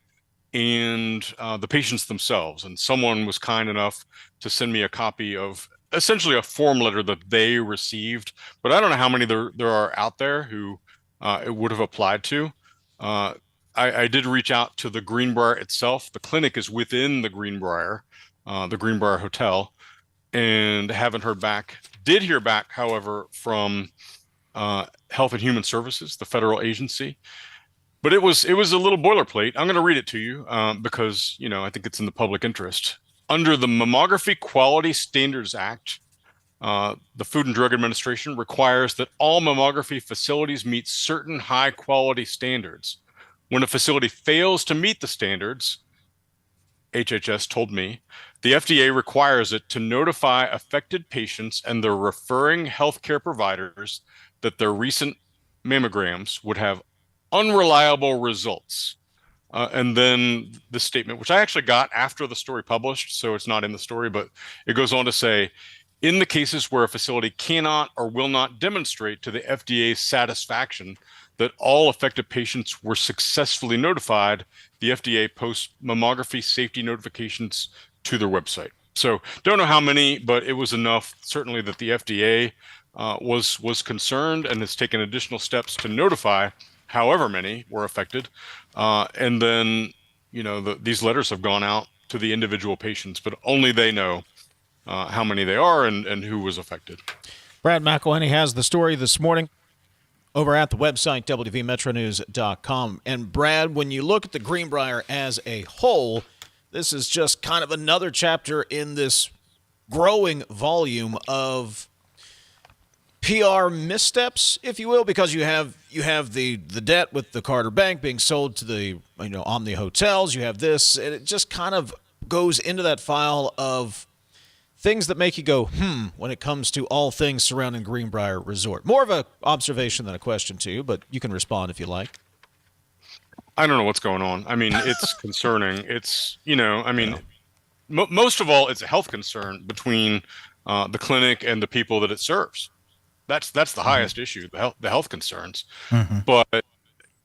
and the patients themselves. And someone was kind enough to send me a copy of essentially a form letter that they received. But I don't know how many there are out there who it would have applied to. I did reach out to the Greenbrier itself. The clinic is within the Greenbrier Hotel, and haven't heard back. Did hear back, however, from Health and Human Services, the federal agency. But it was a little boilerplate. I'm going to read it to you because, I think it's in the public interest. Under the Mammography Quality Standards Act, the Food and Drug Administration requires that all mammography facilities meet certain high-quality standards. When a facility fails to meet the standards, HHS told me, the FDA requires it to notify affected patients and their referring healthcare providers that their recent mammograms would have unreliable results. And then the statement, which I actually got after the story published, so it's not in the story, but it goes on to say, in the cases where a facility cannot or will not demonstrate to the FDA's satisfaction that all affected patients were successfully notified, the FDA posts mammography safety notifications to their website. So don't know how many, but it was enough, certainly, that the FDA was concerned and has taken additional steps to notify however many were affected. And then, these letters have gone out to the individual patients, but only they know how many they are and who was affected. Brad McElhinny has the story this morning over at the website, wvmetronews.com. And Brad, when you look at the Greenbrier as a whole, this is just kind of another chapter in this growing volume of PR missteps, if you will, because you have the debt with the Carter Bank being sold to the Omni Hotels. You have this, and it just kind of goes into that file of things that make you go, when it comes to all things surrounding Greenbrier Resort. More of an observation than a question to you, but you can respond if you like. I don't know what's going on. I mean, it's concerning. It's, most of all, it's a health concern between the clinic and the people that it serves. That's the highest issue, the health concerns. But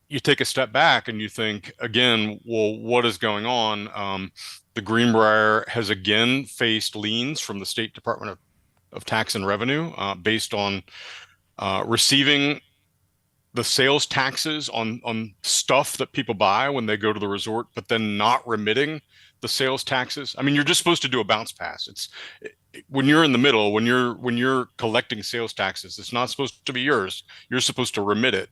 you take a step back and you think, again, well, what is going on? The Greenbrier has again faced liens from the State Department of Tax and Revenue based on receiving the sales taxes on stuff that people buy when they go to the resort, but then not remitting the sales taxes. I mean, you're just supposed to do a bounce pass. When you're in the middle, when you're collecting sales taxes, it's not supposed to be yours. You're supposed to remit it.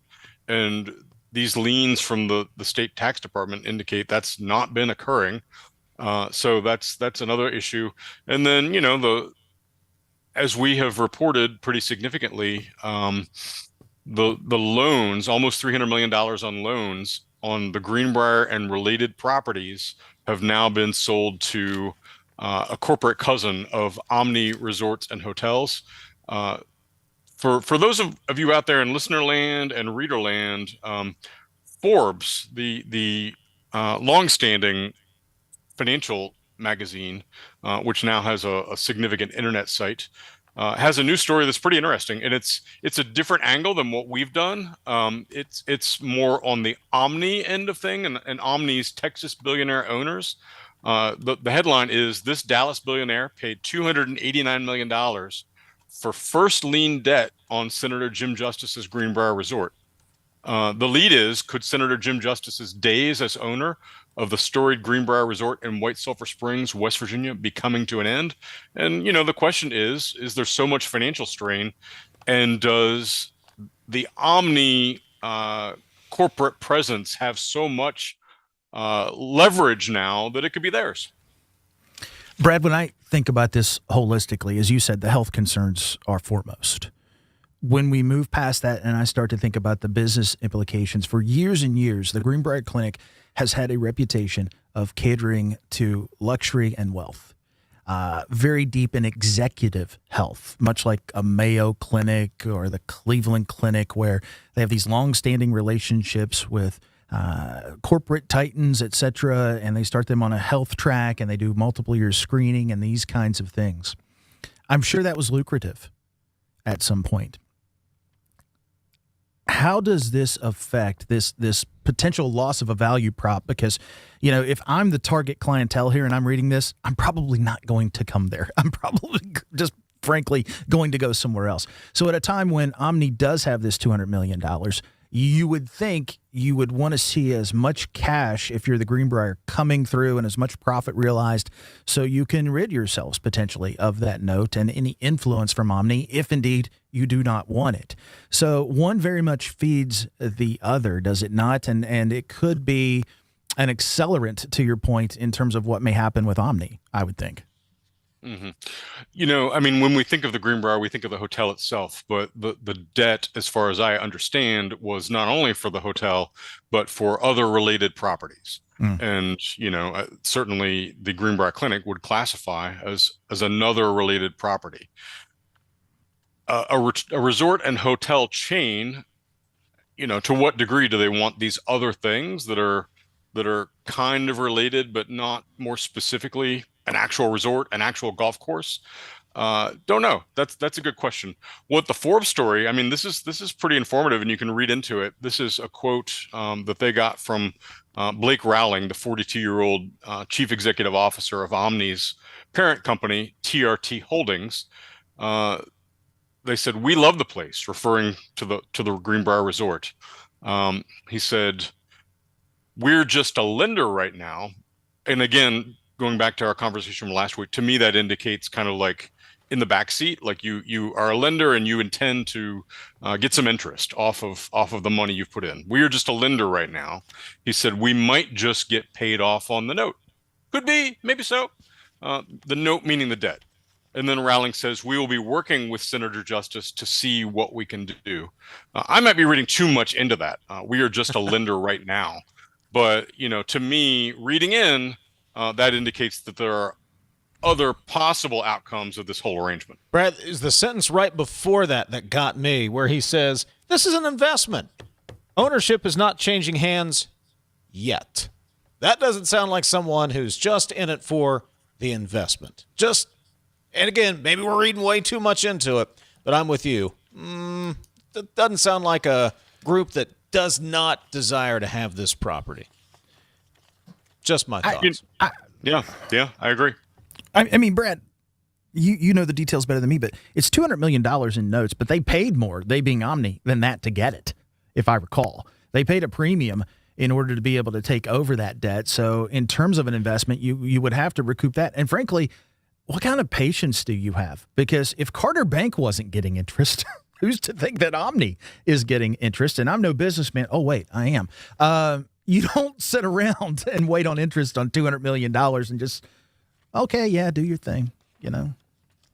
And these liens from the state tax department indicate that's not been occurring. So that's another issue. And then, as we have reported pretty significantly, the loans, almost $300 million on loans on the Greenbrier and related properties, have now been sold to a corporate cousin of Omni Resorts and Hotels. For those of you out there in listener land and reader land, Forbes, the longstanding financial magazine, which now has a significant internet site, has a new story that's pretty interesting, and it's a different angle than what we've done. It's more on the Omni end of thing and Omni's Texas billionaire owners. The headline is, this Dallas billionaire paid $289 million for first lien debt on Senator Jim Justice's Greenbrier Resort. The lead is, could Senator Jim Justice's days as owner of the storied Greenbrier Resort in White Sulphur Springs, West Virginia, be coming to an end? And, the question is there so much financial strain? And does the Omni corporate presence have so much leverage now that it could be theirs? Brad, when I think about this holistically, as you said, the health concerns are foremost. When we move past that and I start to think about the business implications, for years and years, the Greenbrier Clinic has had a reputation of catering to luxury and wealth, very deep in executive health, much like a Mayo Clinic or the Cleveland Clinic, where they have these long-standing relationships with corporate titans, et cetera, and they start them on a health track and they do multiple year screening and these kinds of things. I'm sure that was lucrative at some point. How does this affect this potential loss of a value prop? Because, if I'm the target clientele here and I'm reading this, I'm probably not going to come there. I'm probably just frankly going to go somewhere else. So at a time when Omni does have this $200 million, you would think you would want to see as much cash, if you're the Greenbrier, coming through and as much profit realized so you can rid yourselves potentially of that note and any influence from Omni, if indeed you do not want it. So one very much feeds the other, does it not? And it could be an accelerant, to your point, in terms of what may happen with Omni, I would think. Mm-hmm. When we think of the Greenbrier, we think of the hotel itself, but the debt, as far as I understand, was not only for the hotel, but for other related properties. And, certainly the Greenbrier Clinic would classify as another related property. A resort and hotel chain, to what degree do they want these other things that are kind of related, but not more specifically an actual resort, an actual golf course? Don't know. That's a good question. What the Forbes story, this is pretty informative, and you can read into it. This is a quote that they got from Blake Rowling, the 42-year-old chief executive officer of Omni's parent company, TRT Holdings. They said, "We love the place," referring to the Greenbrier Resort. He said, "We're just a lender right now." And again, going back to our conversation from last week, to me that indicates kind of like in the backseat, like you are a lender and you intend to get some interest off of the money you've put in. We are just a lender right now. He said, "We might just get paid off on the note." Could be, maybe so. The note meaning the debt. And then Rowling says, "We will be working with Senator Justice to see what we can do." I might be reading too much into that. We are just a lender right now. But, to me, reading in, that indicates that there are other possible outcomes of this whole arrangement. Brad, is the sentence right before that got me, where he says, "This is an investment. Ownership is not changing hands yet." That doesn't sound like someone who's just in it for the investment. And again, maybe we're reading way too much into it, but I'm with you. That doesn't sound like a group that does not desire to have this property. Just my thoughts. Yeah, I agree. Brad, you know the details better than me, but it's $200 million in notes, but they paid more, they being Omni, than that to get it, if I recall. They paid a premium in order to be able to take over that debt. So in terms of an investment, you would have to recoup that. And frankly, what kind of patience do you have? Because if Carter Bank wasn't getting interest, who's to think that Omni is getting interest? And I'm no businessman. Oh, wait, I am. You don't sit around and wait on interest on $200 million and just, okay, yeah, do your thing,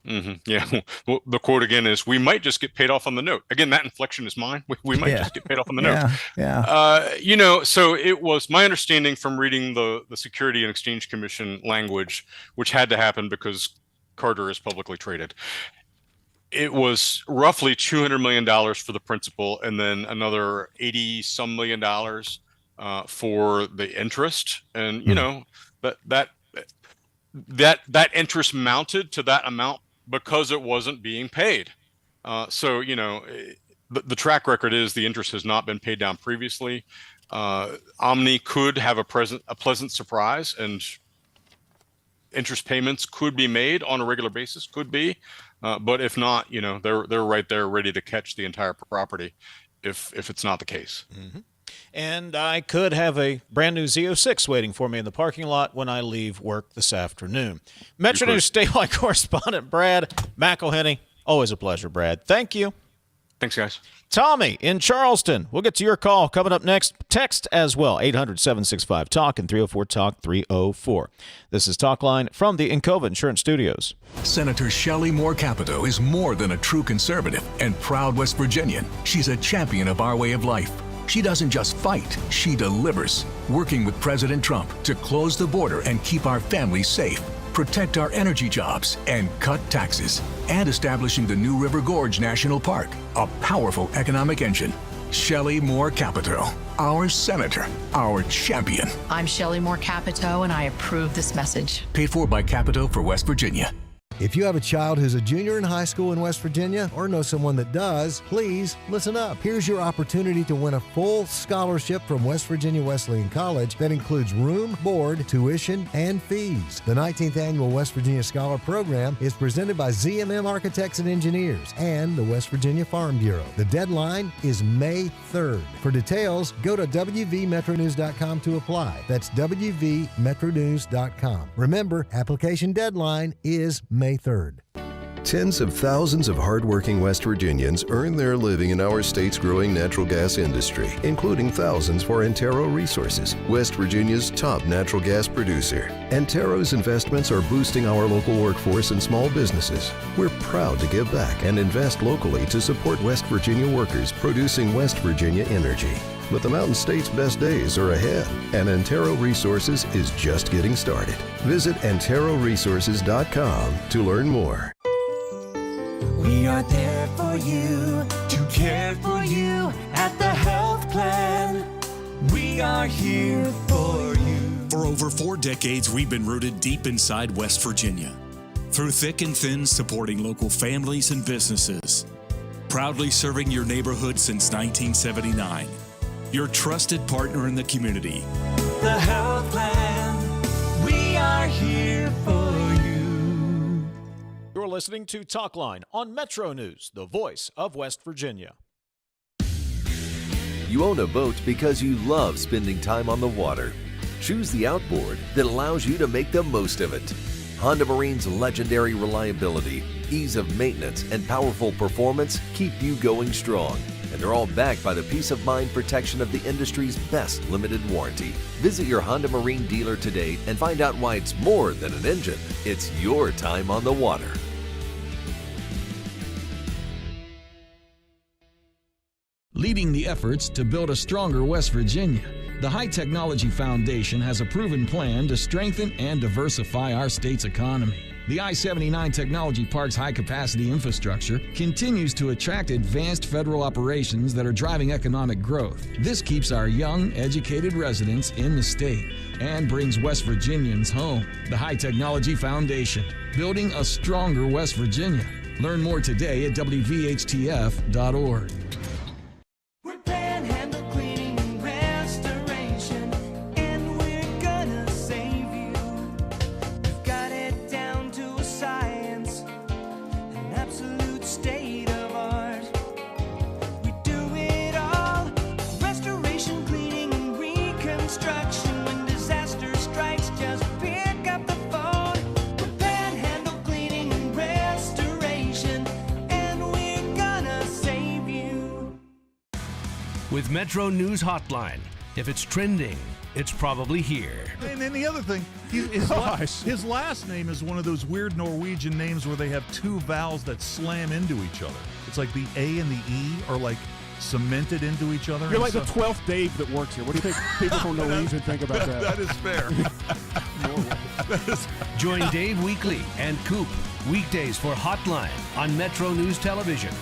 Mm-hmm. Yeah. Well, the quote again is, "We might just get paid off on the note." Again, that inflection is mine. We might just get paid off on the note. Yeah. So it was my understanding from reading the Security and Exchange Commission language, which had to happen because Carter is publicly traded. It was roughly $200 million for the principal, and then another $80-some million for the interest. And that interest mounted to that amount because it wasn't being paid. So the track record is the interest has not been paid down previously. Omni could have a pleasant surprise, and interest payments could be made on a regular basis. Could be, but if not, they're right there ready to catch the entire property if it's not the case. Mm-hmm. And I could have a brand new Z06 waiting for me in the parking lot when I leave work this afternoon. MetroNews statewide correspondent Brad McElhinny. Always a pleasure, Brad. Thank you. Thanks, guys. Tommy in Charleston. We'll get to your call coming up next. Text as well, 800-765-TALK and 304-TALK-304. This is Talkline from the Encova Insurance Studios. Senator Shelley Moore Capito is more than a true conservative and proud West Virginian. She's a champion of our way of life. She doesn't just fight, she delivers, working with President Trump to close the border and keep our families safe, protect our energy jobs, and cut taxes, and establishing the New River Gorge National Park, a powerful economic engine. Shelley Moore Capito, our senator, our champion. I'm Shelley Moore Capito, and I approve this message. Paid for by Capito for West Virginia. If you have a child who's a junior in high school in West Virginia or know someone that does, please listen up. Here's your opportunity to win a full scholarship from West Virginia Wesleyan College that includes room, board, tuition, and fees. The 19th Annual West Virginia Scholar Program is presented by ZMM Architects and Engineers and the West Virginia Farm Bureau. The deadline is May 3rd. For details, go to wvmetronews.com to apply. That's wvmetronews.com. Remember, application deadline is May 3rd. Tens of thousands of hardworking West Virginians earn their living in our state's growing natural gas industry, including thousands for Antero Resources, West Virginia's top natural gas producer. Antero's investments are boosting our local workforce and small businesses. We're proud to give back and invest locally to support West Virginia workers producing West Virginia energy. But the Mountain State's best days are ahead, and Antero Resources is just getting started. Visit AnteroResources.com to learn more. We are there for you, to care for you at the health plan. We are here for you. For over 4 decades, we've been rooted deep inside West Virginia. Through thick and thin, supporting local families and businesses. Proudly serving your neighborhood since 1979. Your trusted partner in the community. The health plan, we are here for you. You're listening to Talkline on Metro News, the voice of West Virginia. You own a boat because you love spending time on the water. Choose the outboard that allows you to make the most of it. Honda Marine's legendary reliability, ease of maintenance, and powerful performance keep you going strong. And they're all backed by the peace of mind protection of the industry's best limited warranty. Visit your Honda Marine dealer today and find out why it's more than an engine. It's your time on the water. Leading the efforts to build a stronger West Virginia, the High Technology Foundation has a proven plan to strengthen and diversify our state's economy. The I-79 Technology Park's high-capacity infrastructure continues to attract advanced federal operations that are driving economic growth. This keeps our young, educated residents in the state and brings West Virginians home. The High Technology Foundation, building a stronger West Virginia. Learn more today at WVHTF.org. We're Panhandle Cleaning and Restoration, and we're gonna save you. We've got it down to a science, an absolute state of art. We do it all, restoration, cleaning, and reconstruction. When disaster strikes, just pick up the phone. We're Panhandle Cleaning and Restoration, and we're gonna save you. With Metro News Hotline, if it's trending, it's probably here. And then the other thing, his last name is one of those weird Norwegian names where they have 2 vowels that slam into each other. It's like the A and the E are like cemented into each other. You're like the 12th Dave that works here. What do you think people from Norwegian think about that? That is fair. Join Dave Weekly and Coop weekdays for Hotline on Metro News Television.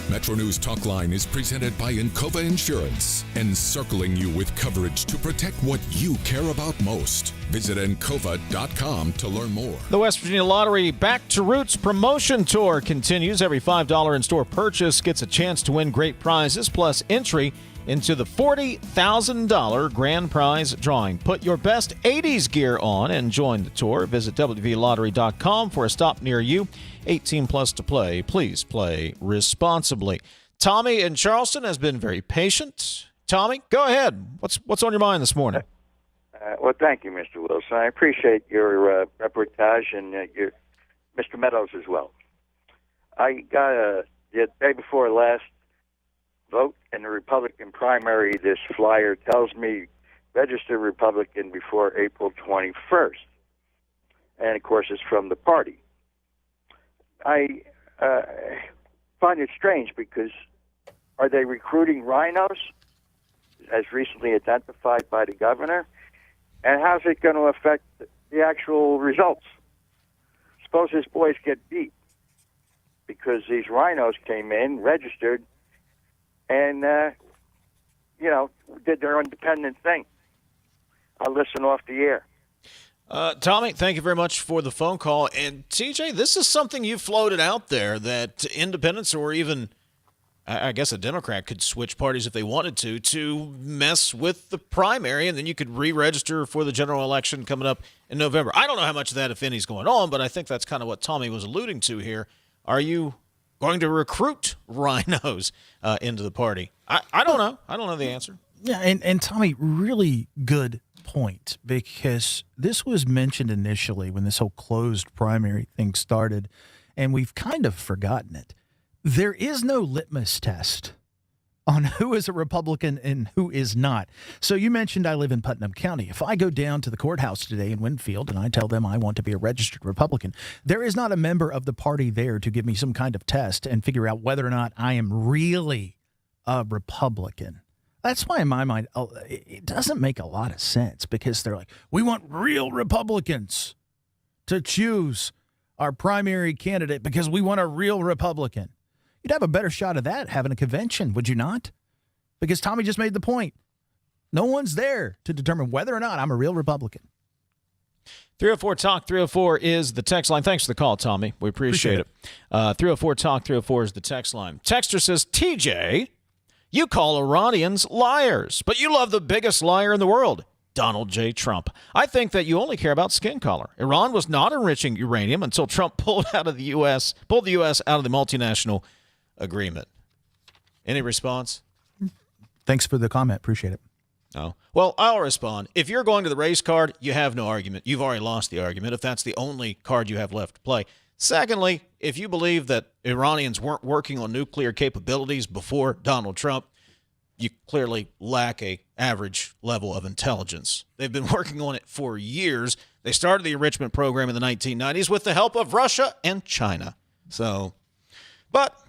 Metro News Talkline is presented by Encova Insurance, encircling you with coverage to protect what you care about most. Visit Encova.com to learn more. The West Virginia Lottery Back to Roots promotion tour continues. Every $5 in-store purchase gets a chance to win great prizes, plus entry into the $40,000 grand prize drawing. Put your best 80s gear on and join the tour. Visit WVLottery.com for a stop near you. 18 plus to play. Please play responsibly. Tommy in Charleston has been very patient. Tommy, go ahead. What's on your mind this morning? Well, thank you, Mr. Wilson. I appreciate your reportage and your Mr. Meadows as well. I got the day before last vote in the Republican primary. This flyer tells me register Republican before April 21st. And, of course, it's from the party. I find it strange because Are they recruiting rhinos, as recently identified by the governor? And how's it going to affect the actual results? Suppose his boys get beat because these rhinos came in, registered, and, did their independent thing. I'll listen off the air. Tommy, thank you very much for the phone call. And, TJ, this is something you floated out there, that independents or even, I guess, a Democrat could switch parties if they wanted to mess with the primary, and then you could re-register for the general election coming up in November. I don't know how much of that, if any, is going on, but I think that's kind of what Tommy was alluding to here. Are you going to recruit rhinos into the party? I don't know. I don't know the answer. Yeah, and Tommy, really good point, because this was mentioned initially when this whole closed primary thing started, and we've kind of forgotten it. There is no litmus test on who is a Republican and who is not. So you mentioned I live in Putnam County. If I go down to the courthouse today in Winfield and I tell them I want to be a registered Republican, there is not a member of the party there to give me some kind of test and figure out whether or not I am really a Republican. That's why, in my mind, it doesn't make a lot of sense, because they're like, we want real Republicans to choose our primary candidate because we want a real Republican. You'd have a better shot of that having a convention, would you not? Because Tommy just made the point. No one's there to determine whether or not I'm a real Republican. 304-TALK, 304 is the text line. Thanks for the call, Tommy. We appreciate it. 304-TALK, 304 is the text line. Texter says, TJ, you call Iranians liars, but you love the biggest liar in the world, Donald J. Trump. I think that you only care about skin color. Iran was not enriching uranium until Trump pulled the U.S. out of the multinational agreement. Any response? Thanks for the comment. Appreciate it. Oh, well, I'll respond. If you're going to the race card, you have no argument. You've already lost the argument if that's the only card you have left to play. Secondly, if you believe that Iranians weren't working on nuclear capabilities before Donald Trump, you clearly lack an average level of intelligence. They've been working on it for years. They started the enrichment program in the 1990s with the help of Russia and China. But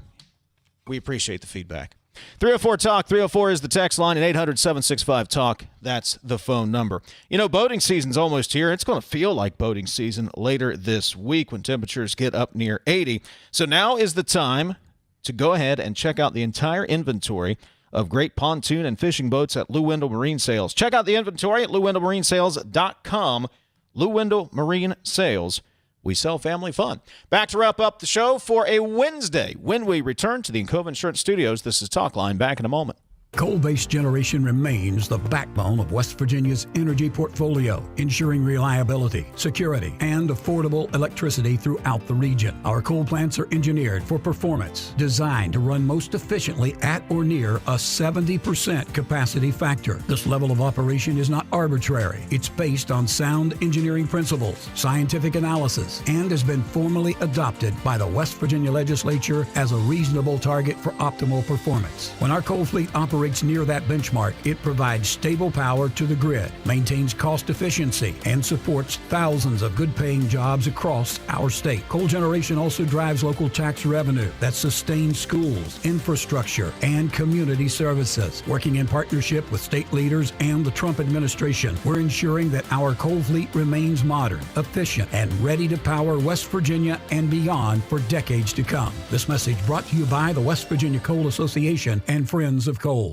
we appreciate the feedback. 304-TALK, 304 is the text line, and 800-765-TALK. That's the phone number. You know, boating season's almost here. It's going to feel like boating season later this week when temperatures get up near 80. So now is the time to go ahead and check out the entire inventory of great pontoon and fishing boats at Lou Wendell Marine Sales. Check out the inventory at LouWendellMarineSales.com. Lou Wendell Marine Sales. We sell family fun. Back to wrap up the show for a Wednesday when we return to the Encova Insurance Studios. This is Talkline. Back in a moment. Coal-based generation remains the backbone of West Virginia's energy portfolio, ensuring reliability, security, and affordable electricity throughout the region. Our coal plants are engineered for performance, designed to run most efficiently at or near a 70% capacity factor. This level of operation is not arbitrary. It's based on sound engineering principles, scientific analysis, and has been formally adopted by the West Virginia Legislature as a reasonable target for optimal performance. When our coal fleet operates near that benchmark, it provides stable power to the grid, maintains cost efficiency, and supports thousands of good-paying jobs across our state. Coal generation also drives local tax revenue that sustains schools, infrastructure, and community services. Working in partnership with state leaders and the Trump administration, we're ensuring that our coal fleet remains modern, efficient, and ready to power West Virginia and beyond for decades to come. This message brought to you by the West Virginia Coal Association and Friends of Coal.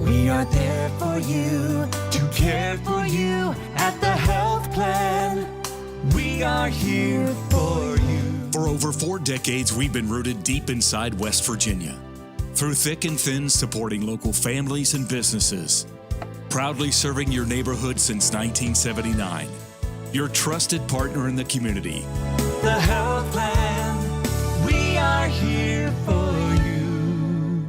We are there for you, to care for you at the health plan. We are here for you. For over 4 decades, we've been rooted deep inside West Virginia. Through thick and thin, supporting local families and businesses. Proudly serving your neighborhood since 1979. Your trusted partner in the community. The health plan. We are here for you.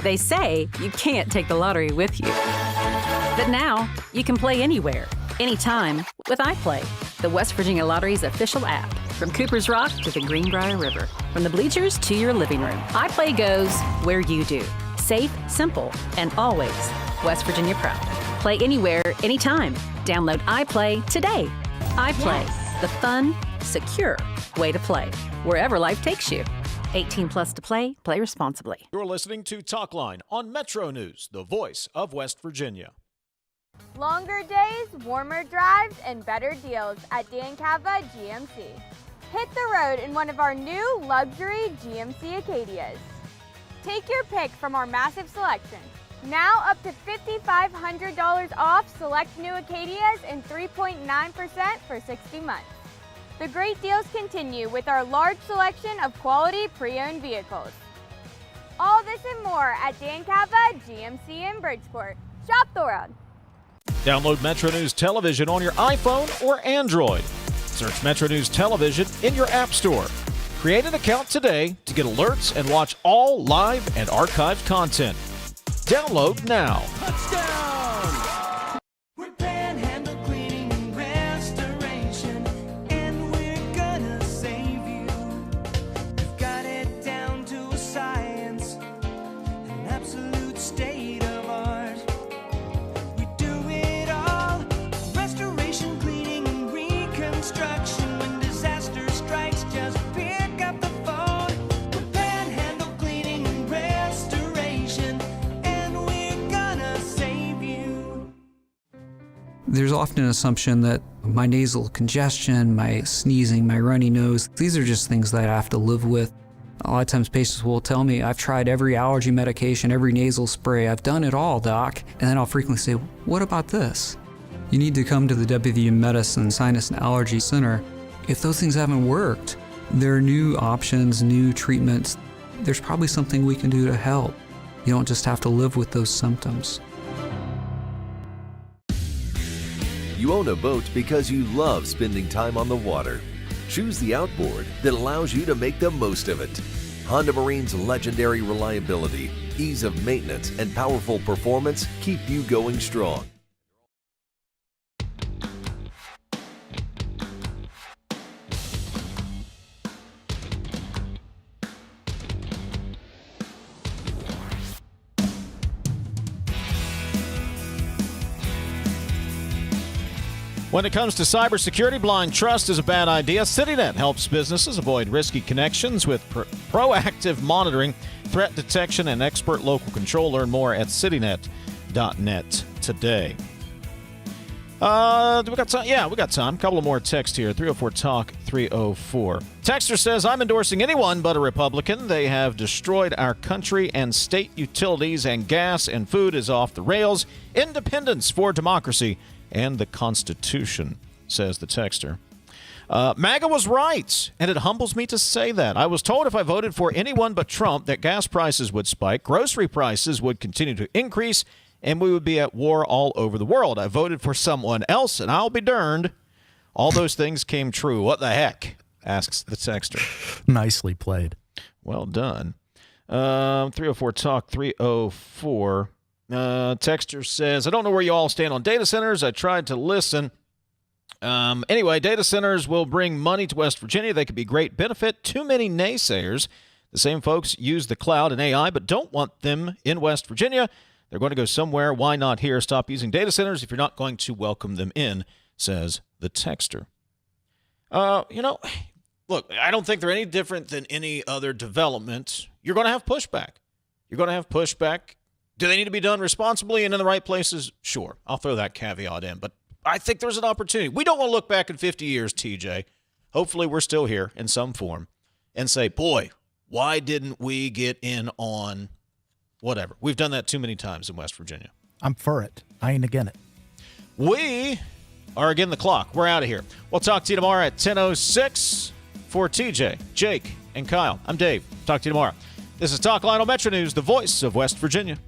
They say you can't take the lottery with you. But now, you can play anywhere, anytime, with iPlay, the West Virginia Lottery's official app. From Cooper's Rock to the Greenbrier River, from the bleachers to your living room, iPlay goes where you do. Safe, simple, and always West Virginia proud. Play anywhere, anytime. Download iPlay today. iPlay, the fun, secure way to play, wherever life takes you. 18 plus to play. Play responsibly. You're listening to Talkline on Metro News, the voice of West Virginia. Longer days, warmer drives, and better deals at Dan Cava GMC. Hit the road in one of our new luxury GMC Acadias. Take your pick from our massive selection. Now up to $5,500 off select new Acadias and 3.9% for 60 months. The great deals continue with our large selection of quality pre-owned vehicles. All this and more at Dan Cava GMC in Bridgeport. Shop the world. Download Metro News Television on your iPhone or Android. Search Metro News Television in your app store. Create an account today to get alerts and watch all live and archived content. Download now. We're Panhandle Cleaning and Restoration, and we're gonna save you. We've got it down to a science, an absolute state of art. We do it all, restoration, cleaning, and reconstruction. When disaster strikes, just pick up the phone. We're Panhandle Cleaning and Restoration, and we're gonna save you. There's often an assumption that my nasal congestion, my sneezing, my runny nose, these are just things that I have to live with. A lot of times patients will tell me, I've tried every allergy medication, every nasal spray, I've done it all, doc. And then I'll frequently say, what about this? You need to come to the WVU Medicine Sinus and Allergy Center. If those things haven't worked, there are new options, new treatments. There's probably something we can do to help. You don't just have to live with those symptoms. You own a boat because you love spending time on the water. Choose the outboard that allows you to make the most of it. Honda Marine's legendary reliability, ease of maintenance, and powerful performance keep you going strong. When it comes to cybersecurity, blind trust is a bad idea. CityNet helps businesses avoid risky connections with proactive monitoring, threat detection, and expert local control. Learn more at citynet.net today. Do we got time? Yeah, we got time. A couple of more texts here. 304-TALK, 304. Texter says, I'm endorsing anyone but a Republican. They have destroyed our country and state utilities, and gas and food is off the rails. Independence for democracy and the Constitution, says the texter. MAGA was right, and it humbles me to say that. I was told if I voted for anyone but Trump that gas prices would spike, grocery prices would continue to increase, and we would be at war all over the world. I voted for someone else, and I'll be darned. All those things came true. What the heck? Asks the texter. Nicely played. Well done. 304-TALK, 304. Texter says, I don't know where you all stand on data centers. I tried to listen. Anyway, data centers will bring money to West Virginia. They could be great benefit. Too many naysayers. The same folks use the cloud and AI, but don't want them in West Virginia. They're going to go somewhere. Why not here? Stop using data centers if you're not going to welcome them in, says the texter. Look, I don't think they're any different than any other development. You're going to have pushback. Do they need to be done responsibly and in the right places? Sure. I'll throw that caveat in. But I think there's an opportunity. We don't want to look back in 50 years, TJ. Hopefully we're still here in some form and say, boy, why didn't we get in on whatever? We've done that too many times in West Virginia. I'm for it. I ain't again it. We are again the clock. We're out of here. We'll talk to you tomorrow at 10:06 for TJ, Jake, and Kyle. I'm Dave. Talk to you tomorrow. This is Talkline on Metro News, the voice of West Virginia.